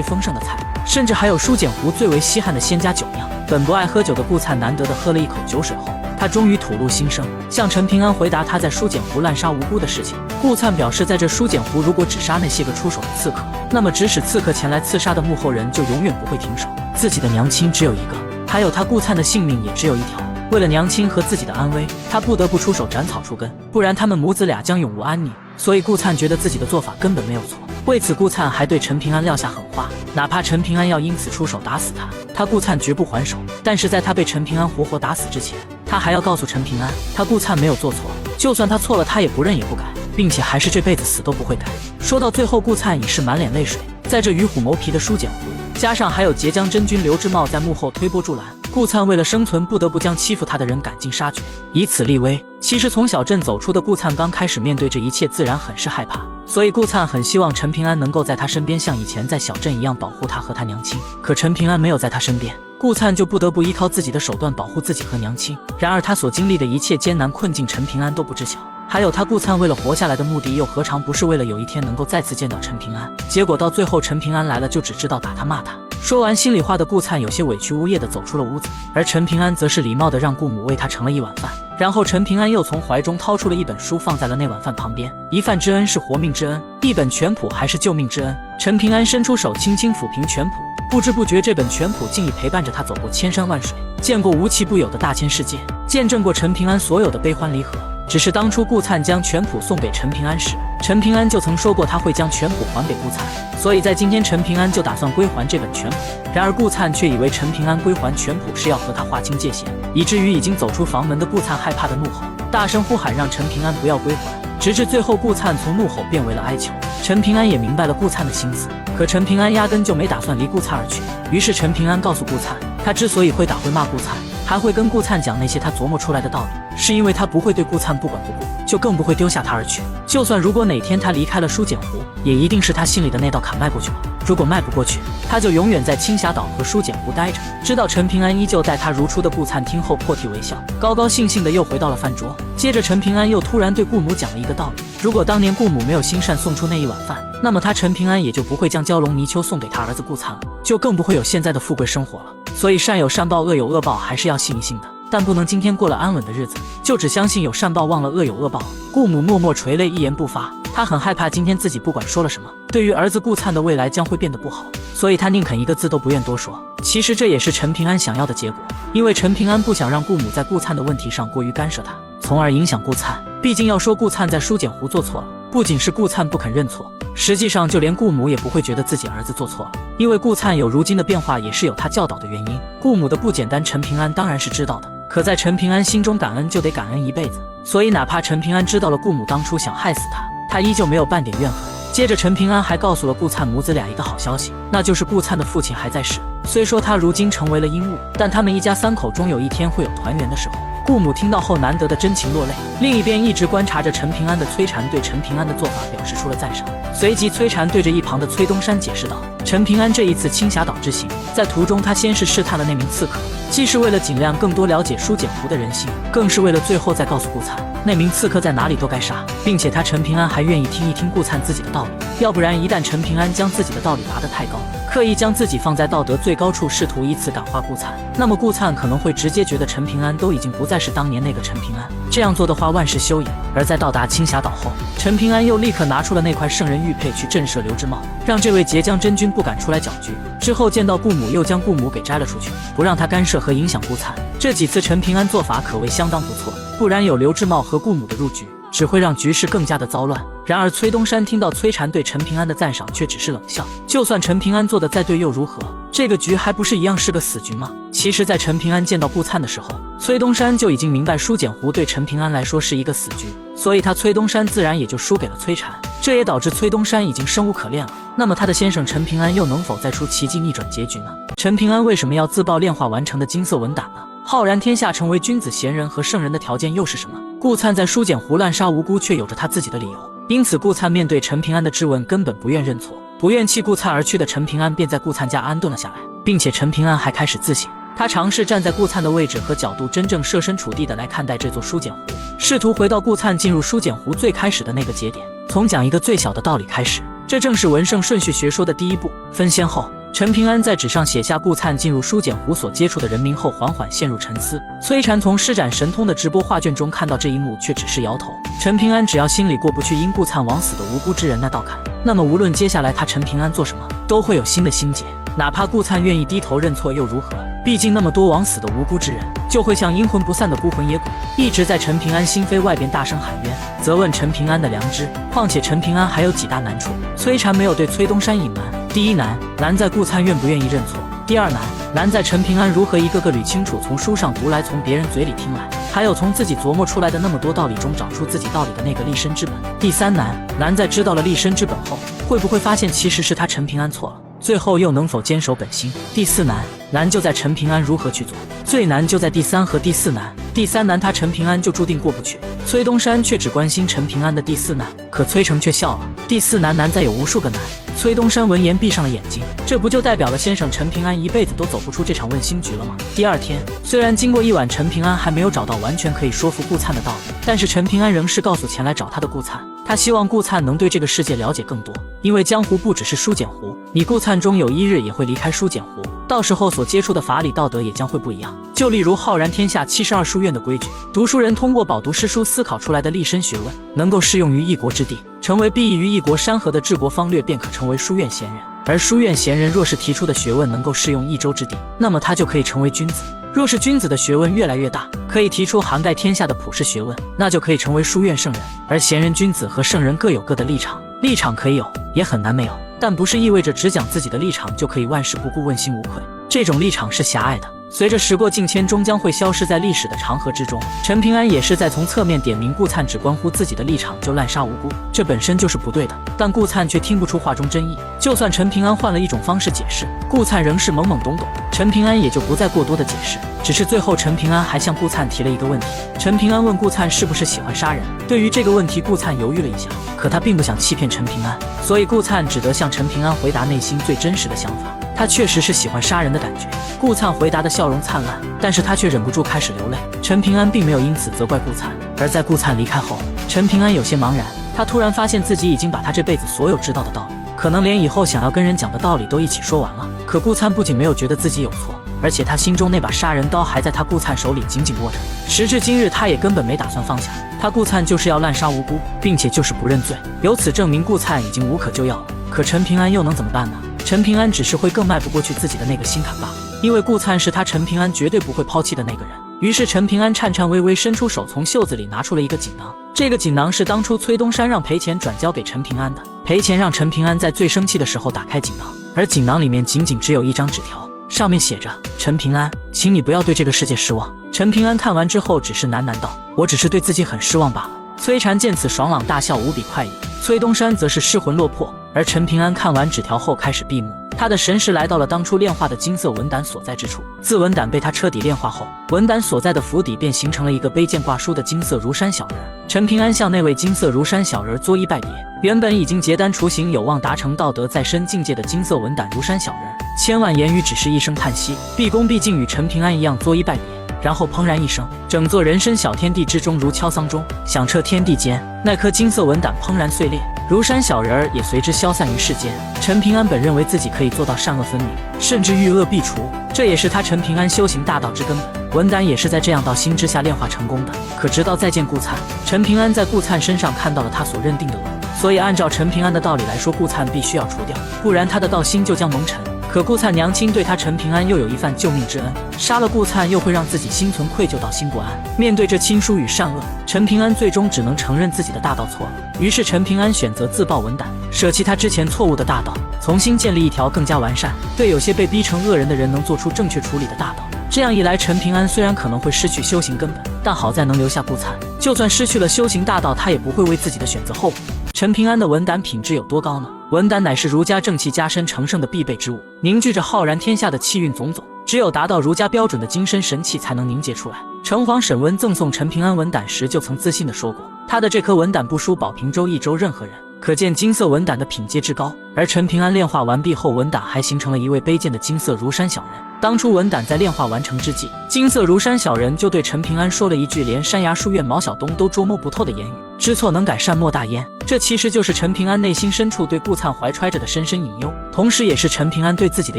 丰盛的菜，甚至还有书简湖最为稀罕的仙家酒酿。本不爱喝酒的顾灿难得的喝了一口酒水后，他终于吐露心声，向陈平安回答他在书简湖滥杀无辜的事情。顾灿表示，在这书简湖如果只杀那些个出手的刺客，那么指使刺客前来刺杀的幕后人就永远不会停手。自己的娘亲只有一个，还有他顾灿的性命也只有一条。为了娘亲和自己的安危，他不得不出手斩草除根，不然他们母子俩将永无安宁。所以顾灿觉得自己的做法根本没有错。为此顾灿还对陈平安撂下狠话，哪怕陈平安要因此出手打死他顾灿绝不还手。但是在他被陈平安活活打死之前，他还要告诉陈平安，他顾灿没有做错，就算他错了，他也不认也不改，并且还是这辈子死都不会改。说到最后，顾灿已是满脸泪水。在这与虎谋皮的书简湖，加上还有截江真君刘志茂在幕后推波助澜，顾灿为了生存不得不将欺负他的人赶尽杀绝，以此立威。其实从小镇走出的顾灿刚开始面对这一切自然很是害怕，所以顾灿很希望陈平安能够在他身边像以前在小镇一样保护他和他娘亲。可陈平安没有在他身边，顾灿就不得不依靠自己的手段保护自己和娘亲。然而他所经历的一切艰难困境，陈平安都不知晓。还有他顾灿为了活下来的目的，又何尝不是为了有一天能够再次见到陈平安？结果到最后陈平安来了，就只知道打他骂他。说完心里话的顾灿有些委屈无叶地走出了屋子，而陈平安则是礼貌地让顾母为他盛了一碗饭。然后陈平安又从怀中掏出了一本书，放在了那碗饭旁边。一饭之恩是活命之恩，一本全谱还是救命之恩。陈平安伸出手轻轻抚平全谱，不知不觉这本全谱竟已陪伴着他走过千山万水，见过无奇不有的大千世界，见证过陈平安所有的悲欢离合。只是当初顾灿将全谱送给陈平安时，陈平安就曾说过他会将全谱还给顾灿，所以在今天陈平安就打算归还这本全谱。然而顾灿却以为陈平安归还全谱是要和他划清界限，以至于已经走出房门的顾灿害怕的怒吼，大声呼喊让陈平安不要归还，直至最后顾灿从怒吼变为了哀求。陈平安也明白了顾灿的心思，可陈平安压根就没打算离顾灿而去。于是陈平安告诉顾灿，他之所以会打会骂顾灿，还会跟顾灿讲那些他琢磨出来的道理，是因为他不会对顾灿不管不顾，就更不会丢下他而去。就算如果哪天他离开了书简湖，也一定是他心里的那道坎迈过去了。如果迈不过去，他就永远在青霞岛和书简湖待着。知道陈平安依旧待他如初的顾灿听后破涕为笑，高高兴兴的又回到了饭桌。接着陈平安又突然对顾母讲了一个道理，如果当年顾母没有心善送出那一碗饭，那么他陈平安也就不会将蛟龙泥鳅送给他儿子顾灿了，就更不会有现在的富贵生活了。所以善有善报，恶有恶报，还是要信一信的，但不能今天过了安稳的日子，就只相信有善报，忘了恶有恶报。顾母默默垂泪，一言不发。他很害怕今天自己不管说了什么，对于儿子顾灿的未来将会变得不好，所以他宁肯一个字都不愿多说。其实这也是陈平安想要的结果，因为陈平安不想让顾母在顾灿的问题上过于干涉他，从而影响顾灿。毕竟要说顾灿在书简湖做错了，不仅是顾灿不肯认错，实际上就连顾母也不会觉得自己儿子做错了，因为顾灿有如今的变化也是有他教导的原因。顾母的不简单陈平安当然是知道的，可在陈平安心中感恩就得感恩一辈子，所以哪怕陈平安知道了顾母当初想害死他，他依旧没有半点怨恨。接着陈平安还告诉了顾灿母子俩一个好消息，那就是顾灿的父亲还在世。虽说他如今成为了阴物，但他们一家三口终有一天会有团圆的时候。顾母听到后难得的真情落泪。另一边一直观察着陈平安的崔禅对陈平安的做法表示出了赞赏。随即崔禅对着一旁的崔东山解释道，陈平安这一次青霞岛之行，在途中他先是试探了那名刺客，既是为了尽量更多了解舒简湖的人性，更是为了最后再告诉顾灿那名刺客在哪里都该杀，并且他陈平安还愿意听一听顾灿自己的道理，要不然一旦陈平安将自己的道理拔得太高，刻意将自己放在道德最高处，试图以此感化顾灿，那么顾灿可能会直接觉得陈平安都已经不再是当年那个陈平安，这样做的话万事休矣。而在到达青霞岛后，陈平安又立刻拿出了那块圣人玉佩去震慑刘知茂，让这位截江真君不敢出来搅局。之后见到顾母，又将顾母给摘了出去，不让他干涉和影响顾灿。这几次陈平安做法可谓相当不错，不然有刘知茂和顾母的入局，只会让局势更加的糟乱。然而崔东山听到崔禅对陈平安的赞赏，却只是冷笑，就算陈平安做的再对又如何，这个局还不是一样是个死局吗？其实在陈平安见到顾灿的时候，崔东山就已经明白舒简湖对陈平安来说是一个死局，所以他崔东山自然也就输给了崔禅，这也导致崔东山已经生无可恋了。那么他的先生陈平安又能否再出奇迹逆转结局呢？陈平安为什么要自曝炼化完成的金色文胆呢？浩然天下成为君子贤人和圣人的条件又是什么？顾灿在舒简湖滥杀无辜，却有着他自己的理由，因此顾灿面对陈平安的质问根本不愿认错。不愿弃顾灿而去的陈平安便在顾灿家安顿了下来，并且陈平安还开始自省，他尝试站在顾灿的位置和角度，真正设身处地的来看待这座舒简湖，试图回到顾灿进入舒简湖最开始的那个节点，从讲一个最小的道理开始。这正是文圣顺序学说的第一步。分先后，陈平安在纸上写下顾灿进入舒简湖所接触的人名后，缓缓陷入沉思。崔禅从施展神通的直播画卷中看到这一幕，却只是摇头。陈平安只要心里过不去因顾灿枉死的无辜之人那道坎，那么无论接下来他陈平安做什么，都会有新的心结。哪怕顾灿愿意低头认错又如何？毕竟那么多枉死的无辜之人，就会像阴魂不散的孤魂野鬼，一直在陈平安心扉外边大声喊冤，责问陈平安的良知。况且陈平安还有几大难处，崔禅没有对崔东山隐瞒。第一难在顾灿愿不愿意认错；第二难在陈平安如何一个个捋清楚从书上读来，从别人嘴里听来，还有从自己琢磨出来的那么多道理中找出自己道理的那个立身之本。第三难在知道了立身之本后，会不会发现其实是他陈平安错了，最后又能否坚守本心？第四难就在陈平安如何去做，最难就在第三和第四难。第三难他陈平安就注定过不去，崔东山却只关心陈平安的第四难，可崔成却笑了。第四难在有无数个难。崔东山闻言闭上了眼睛，这不就代表了先生陈平安一辈子都走不出这场问心局了吗？第二天，虽然经过一晚，陈平安还没有找到完全可以说服顾灿的道理，但是陈平安仍是告诉前来找他的顾灿，他希望顾灿能对这个世界了解更多，因为江湖不只是舒简湖，你顾灿终有一日也会离开舒简湖，到时候所接触的法理道德也将会不一样。就例如浩然天下72书院的规矩，读书人通过饱读诗书思考出来的立身学问，能够适用于一国之地，成为裨益于一国山河的治国方略，便可成为书院贤人。而书院贤人若是提出的学问能够适用一州之地，那么他就可以成为君子。若是君子的学问越来越大，可以提出涵盖天下的普世学问，那就可以成为书院圣人。而贤人君子和圣人各有各的立场，立场可以有，也很难没有，但不是意味着只讲自己的立场就可以万事不顾问心无愧，这种立场是狭隘的，随着时过境迁终将会消失在历史的长河之中。陈平安也是在从侧面点明顾灿只关乎自己的立场就滥杀无辜，这本身就是不对的，但顾灿却听不出话中真意。就算陈平安换了一种方式解释，顾灿仍是懵懵懂懂，陈平安也就不再过多的解释。只是最后陈平安还向顾灿提了一个问题，陈平安问顾灿是不是喜欢杀人。对于这个问题，顾灿犹豫了一下，可他并不想欺骗陈平安，所以顾灿只得向陈平安回答内心最真实的想法，他确实是喜欢杀人的感觉。顾灿回答的笑容灿烂，但是他却忍不住开始流泪。陈平安并没有因此责怪顾灿，而在顾灿离开后，陈平安有些茫然，他突然发现自己已经把他这辈子所有知道的道理，可能连以后想要跟人讲的道理都一起说完了。可顾灿不仅没有觉得自己有错，而且他心中那把杀人刀还在他顾灿手里紧紧握着，时至今日他也根本没打算放下。他顾灿就是要滥杀无辜，并且就是不认罪，由此证明顾灿已经无可救药了。可陈平安又能怎么办呢？陈平安只是会更迈不过去自己的那个心坎罢了，因为顾灿是他陈平安绝对不会抛弃的那个人。于是陈平安颤颤巍巍伸出手，从袖子里拿出了一个锦囊。这个锦囊是当初崔东山让赔钱转交给陈平安的，赔钱让陈平安在最生气的时候打开锦囊，而锦囊里面仅仅只有一张纸条，上面写着：陈平安，请你不要对这个世界失望。陈平安看完之后只是喃喃道：我只是对自己很失望罢了。崔禅见此爽朗大笑，无比快意。崔东山则是失魂落魄，而陈平安看完纸条后开始闭目，他的神识来到了当初炼化的金色文胆所在之处。自文胆被他彻底炼化后，文胆所在的府邸便形成了一个碑剑挂书的金色如山小人。陈平安向那位金色如山小人作揖拜别。原本已经结丹雏形，有望达成道德再深境界的金色文胆如山小人，千万言语只是一声叹息，毕恭毕敬与陈平安一样作揖拜别。然后砰然一声，整座人参小天地之中如敲丧钟，响彻天地间。那颗金色文胆砰然碎裂，如山小人儿也随之消散于世间。陈平安本认为自己可以做到善恶分明，甚至欲恶必除，这也是他陈平安修行大道之根本。文胆也是在这样道心之下炼化成功的。可直到再见顾灿，陈平安在顾灿身上看到了他所认定的恶，所以按照陈平安的道理来说，顾灿必须要除掉，不然他的道心就将蒙尘。可顾灿娘亲对他陈平安又有一番救命之恩，杀了顾灿又会让自己心存愧疚，道心不安。面对这亲疏与善恶，陈平安最终只能承认自己的大道错了。于是陈平安选择自爆文胆，舍弃他之前错误的大道，重新建立一条更加完善，对有些被逼成恶人的人能做出正确处理的大道。这样一来，陈平安虽然可能会失去修行根本，但好在能留下顾灿，就算失去了修行大道，他也不会为自己的选择后悔。陈平安的文胆品质有多高呢？文胆乃是儒家正气加身成圣的必备之物，凝聚着浩然天下的气运种种，只有达到儒家标准的精深神气才能凝结出来。城隍沈温赠送陈平安文胆时就曾自信地说过，他的这颗文胆不输保平州一州任何人，可见金色文胆的品阶之高。而陈平安炼化完毕后，文胆还形成了一位卑贱的金色如山小人。当初文胆在炼化完成之际，金色如山小人就对陈平安说了一句连山崖书院毛晓东都捉摸不透的言语：知错能改，善莫大焉。这其实就是陈平安内心深处对顾灿怀揣着的深深隐忧，同时也是陈平安对自己的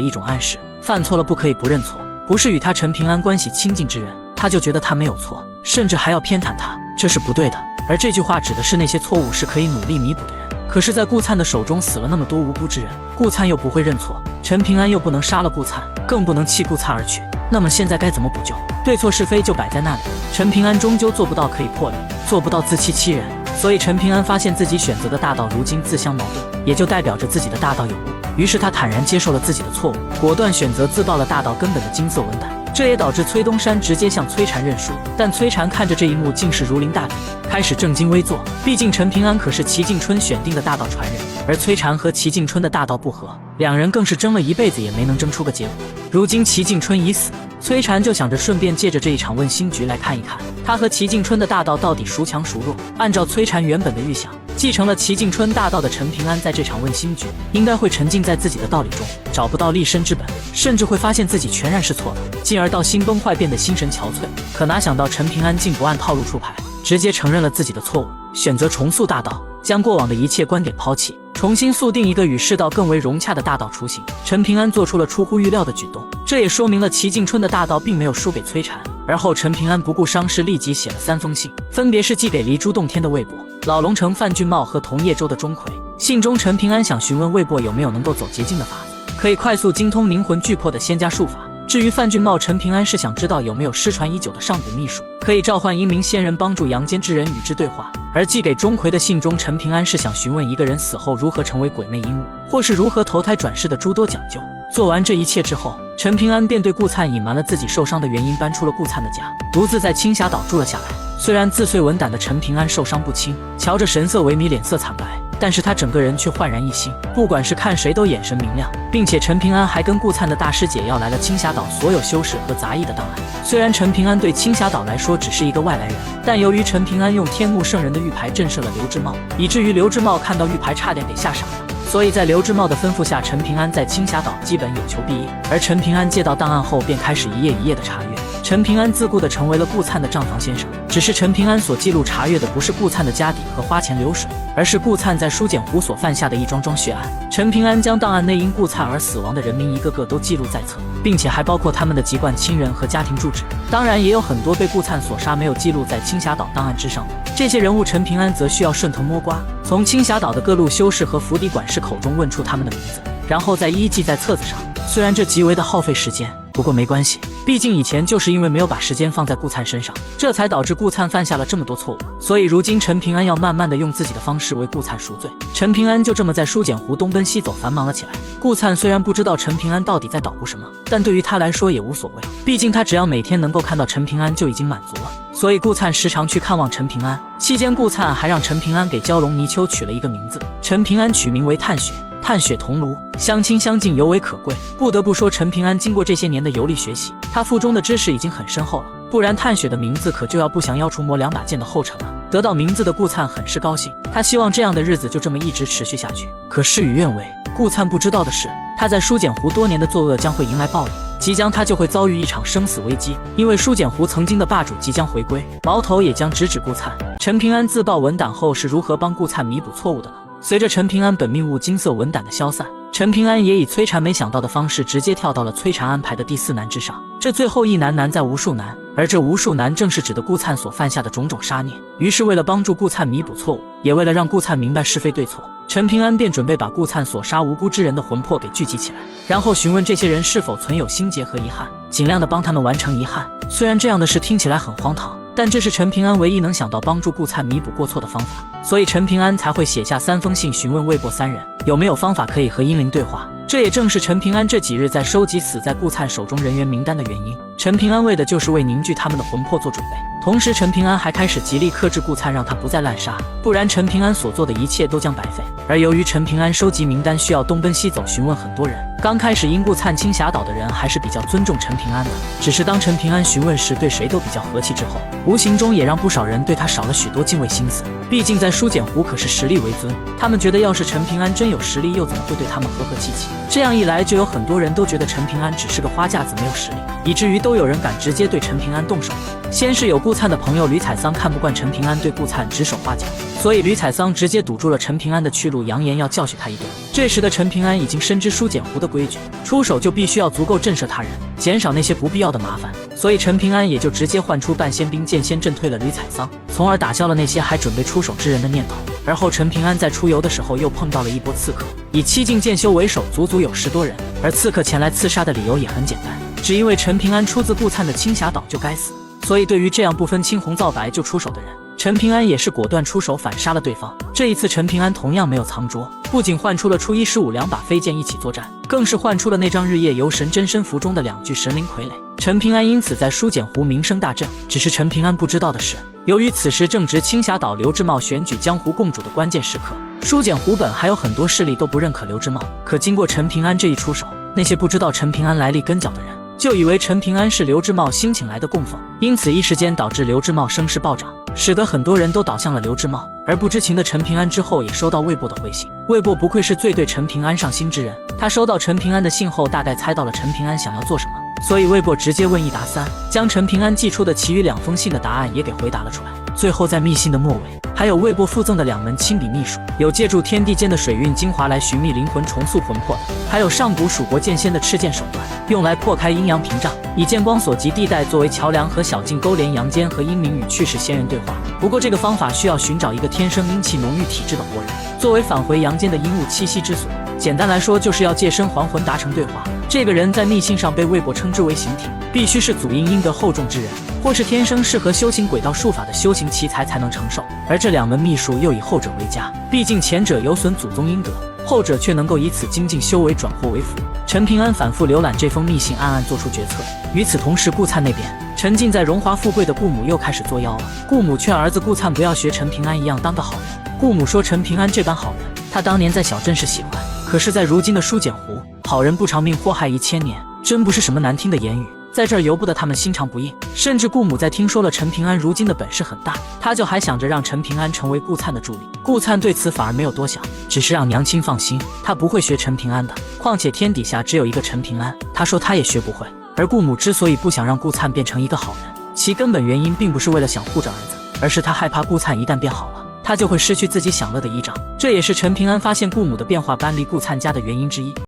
一种暗示。犯错了不可以不认错，不是与他陈平安关系亲近之人，他就觉得他没有错，甚至还要偏袒他，这是不对的。而这句话指的是那些错误是可以努力弥补的人。可是在顾灿的手中死了那么多无辜之人，顾灿又不会认错，陈平安又不能杀了顾灿，更不能弃顾灿而去，那么现在该怎么补救？对错是非就摆在那里，陈平安终究做不到可以破例，做不到自欺欺人。所以陈平安发现自己选择的大道如今自相矛盾，也就代表着自己的大道有误。于是他坦然接受了自己的错误，果断选择自爆了大道根本的金色文胆。这也导致崔东山直接向崔禅认输，但崔禅看着这一幕竟是如临大敌，开始正襟危坐。毕竟陈平安可是齐敬春选定的大道传人，而崔禅和齐敬春的大道不合，两人更是争了一辈子也没能争出个结果。如今齐敬春已死，崔禅就想着顺便借着这一场问心局来看一看他和齐敬春的大道到底孰强孰弱。按照崔禅原本的预想，继承了齐敬春大道的陈平安在这场问心局应该会沉浸在自己的道理中，找不到立身之本，甚至会发现自己全然是错的，进而道心崩坏，变得心神憔悴。可哪想到陈平安竟不按套路出牌，直接承认了自己的错误，选择重塑大道，将过往的一切观点抛弃，重新塑定一个与世道更为融洽的大道雏形。陈平安做出了出乎预料的举动，这也说明了齐敬春的大道并没有输给崔禅。而后陈平安不顾伤势，立即写了3封信，分别是寄给离珠洞天的魏博、老龙城范俊茂和同叶州的钟馗。信中陈平安想询问魏博有没有能够走捷径的法子，可以快速精通灵魂巨魄的仙家术法。至于范俊茂，陈平安是想知道有没有失传已久的上古秘术，可以召唤英明仙人帮助阳间之人与之对话。而寄给钟馗的信中，陈平安是想询问一个人死后如何成为鬼魅阴物，或是如何投胎转世的诸多讲究。做完这一切之后，陈平安便对顾灿隐瞒了自己受伤的原因，搬出了顾灿的家，独自在青霞岛住了下来。虽然自碎文胆的陈平安受伤不轻，瞧着神色萎靡，脸色惨白，但是他整个人却焕然一新，不管是看谁都眼神明亮，并且陈平安还跟顾灿的大师姐要来了青霞岛所有修士和杂役的档案。虽然陈平安对青霞岛来说只是一个外来人，但由于陈平安用天目圣人的玉牌震慑了刘志茂，以至于刘志茂看到玉牌差点给吓傻了。所以在刘志茂的吩咐下，陈平安在青霞岛基本有求必应。而陈平安接到档案后，便开始一页一页的查阅。陈平安自顾地成为了顾灿的账房先生，只是陈平安所记录查阅的不是顾灿的家底和花钱流水，而是顾灿在书检湖所犯下的一桩桩血案。陈平安将档案内因顾灿而死亡的人名一个个都记录在册，并且还包括他们的籍贯、亲人和家庭住址。当然，也有很多被顾灿所杀没有记录在青霞岛档案之上的，这些人物陈平安则需要顺藤摸瓜，从青霞岛的各路修士和府邸管事口中问出他们的名字，然后再一一记在册子上。虽然这极为的耗费时间，不过没关系，毕竟以前就是因为没有把时间放在顾灿身上，这才导致顾灿犯下了这么多错误。所以如今陈平安要慢慢的用自己的方式为顾灿赎罪。陈平安就这么在书简湖东奔西走，繁忙了起来。顾灿虽然不知道陈平安到底在捣鼓什么，但对于他来说也无所谓，毕竟他只要每天能够看到陈平安就已经满足了。所以顾灿时常去看望陈平安，期间顾灿还让陈平安给蛟龙泥鳅取了一个名字，陈平安取名为探雪。探雪同炉，相亲相近，尤为可贵。不得不说，陈平安经过这些年的游历学习，他腹中的知识已经很深厚了，不然探雪的名字可就要不降妖除魔2把剑的后尘了。得到名字的顾灿很是高兴，他希望这样的日子就这么一直持续下去。可事与愿违，顾灿不知道的是，他在书简湖多年的作恶将会迎来报应，即将他就会遭遇一场生死危机。因为书简湖曾经的霸主即将回归，矛头也将直指顾灿。陈平安自曝文胆后是如何帮顾灿弥补错误的呢？随着陈平安本命物金色文胆的消散，陈平安也以摧残没想到的方式直接跳到了摧残安排的第4难之上。这最后一难难在无数难，而这无数难正是指的顾灿所犯下的种种杀孽。于是为了帮助顾灿弥补错误，也为了让顾灿明白是非对错，陈平安便准备把顾灿所杀无辜之人的魂魄给聚集起来，然后询问这些人是否存有心结和遗憾，尽量的帮他们完成遗憾。虽然这样的事听起来很荒唐，但这是陈平安唯一能想到帮助顾灿弥补过错的方法，所以陈平安才会写下3封信询问魏博3人有没有方法可以和阴灵对话。这也正是陈平安这几日在收集死在顾灿手中人员名单的原因。陈平安为的就是为凝聚他们的魂魄做准备，同时陈平安还开始极力克制顾灿，让他不再滥杀，不然陈平安所做的一切都将白费。而由于陈平安收集名单需要东奔西走询问很多人，刚开始因顾灿青霞岛的人还是比较尊重陈平安的，只是当陈平安询问时对谁都比较和气之后，无形中也让不少人对他少了许多敬畏心思。毕竟在书简湖可是实力为尊，他们觉得要是陈平安真有实力，又怎么会对他们和和气气？这样一来，就有很多人都觉得陈平安只是个花架子，没有实力，以至于都有人敢直接对陈平安动手。先是有顾灿的朋友吕采桑看不惯陈平安对顾灿指手画脚，所以吕采桑直接堵住了陈平安的去路，扬言要教训他一顿。这时的陈平安已经深知书简湖的规矩，出手就必须要足够震慑他人，减少那些不必要的麻烦，所以陈平安也就直接唤出半仙兵剑仙震退了吕采桑，从而打消了那些还准备出手之人的念头。而后陈平安在出游的时候又碰到了一波刺客，以7境剑修为首，足足有10多人，而刺客前来刺杀的理由也很简单，只因为陈平安出自顾灿的青霞岛就该死。所以对于这样不分青红皂白就出手的人，陈平安也是果断出手反杀了对方。这一次陈平安同样没有藏拙，不仅唤出了初一15 2把飞剑一起作战，更是唤出了那张日夜游神真身符中的2具神灵傀儡。陈平安因此在书简湖名声大振。只是陈平安不知道的是，由于此时正值青霞岛刘志茂选举江湖共主的关键时刻，书简湖本还有很多势力都不认可刘志茂。可经过陈平安这一出手，那些不知道陈平安来历根脚的人就以为陈平安是刘志茂新请来的供奉，因此一时间导致刘志茂声势暴涨，使得很多人都倒向了刘志茂。而不知情的陈平安之后也收到魏博的回信，魏博不愧是最对陈平安上心之人，他收到陈平安的信后大概猜到了陈平安想要做什么，所以魏博直接问1答3，将陈平安寄出的其余2封信的答案也给回答了出来。最后在密信的末尾还有魏博附赠的2门亲笔秘术，有借助天地间的水运精华来寻觅灵魂重塑魂魄的，还有上古蜀国剑仙的赤剑手段，用来破开阴阳屏障，以剑光所及地带作为桥梁和小径勾连阳间和阴冥与去世仙人对话。不过这个方法需要寻找一个天生阴气浓郁体质的活人，作为返回阳间的阴物栖息之所。简单来说，就是要借身还魂达成对话。这个人在密信上被魏博称之为形体，必须是祖阴阴德厚重之人，或是天生适合修行轨道术法的修行奇才能承受。而这2门秘术又以后者为佳，毕竟前者有损祖宗阴德，后者却能够以此精进修为，转祸为福。陈平安反复浏览这封密信，暗暗做出决策。与此同时，顾灿那边沉浸在荣华富贵的顾母又开始作妖了。顾母劝儿子顾灿不要学陈平安一样当个好人。顾母说陈平安这般好人，他当年在小镇是喜欢，可是在如今的书简湖，好人不偿命，祸害1000年，真不是什么难听的言语。在这儿由不得他们心肠不硬，甚至顾母在听说了陈平安如今的本事很大，他就还想着让陈平安成为顾灿的助理。顾灿对此反而没有多想，只是让娘亲放心，他不会学陈平安的，况且天底下只有一个陈平安，他说他也学不会。而顾母之所以不想让顾灿变成一个好人，其根本原因并不是为了想护着儿子，而是他害怕顾灿一旦变好了，他就会失去自己享乐的依仗。这也是陈平安发现顾母的变化搬离顾灿家的原因之一。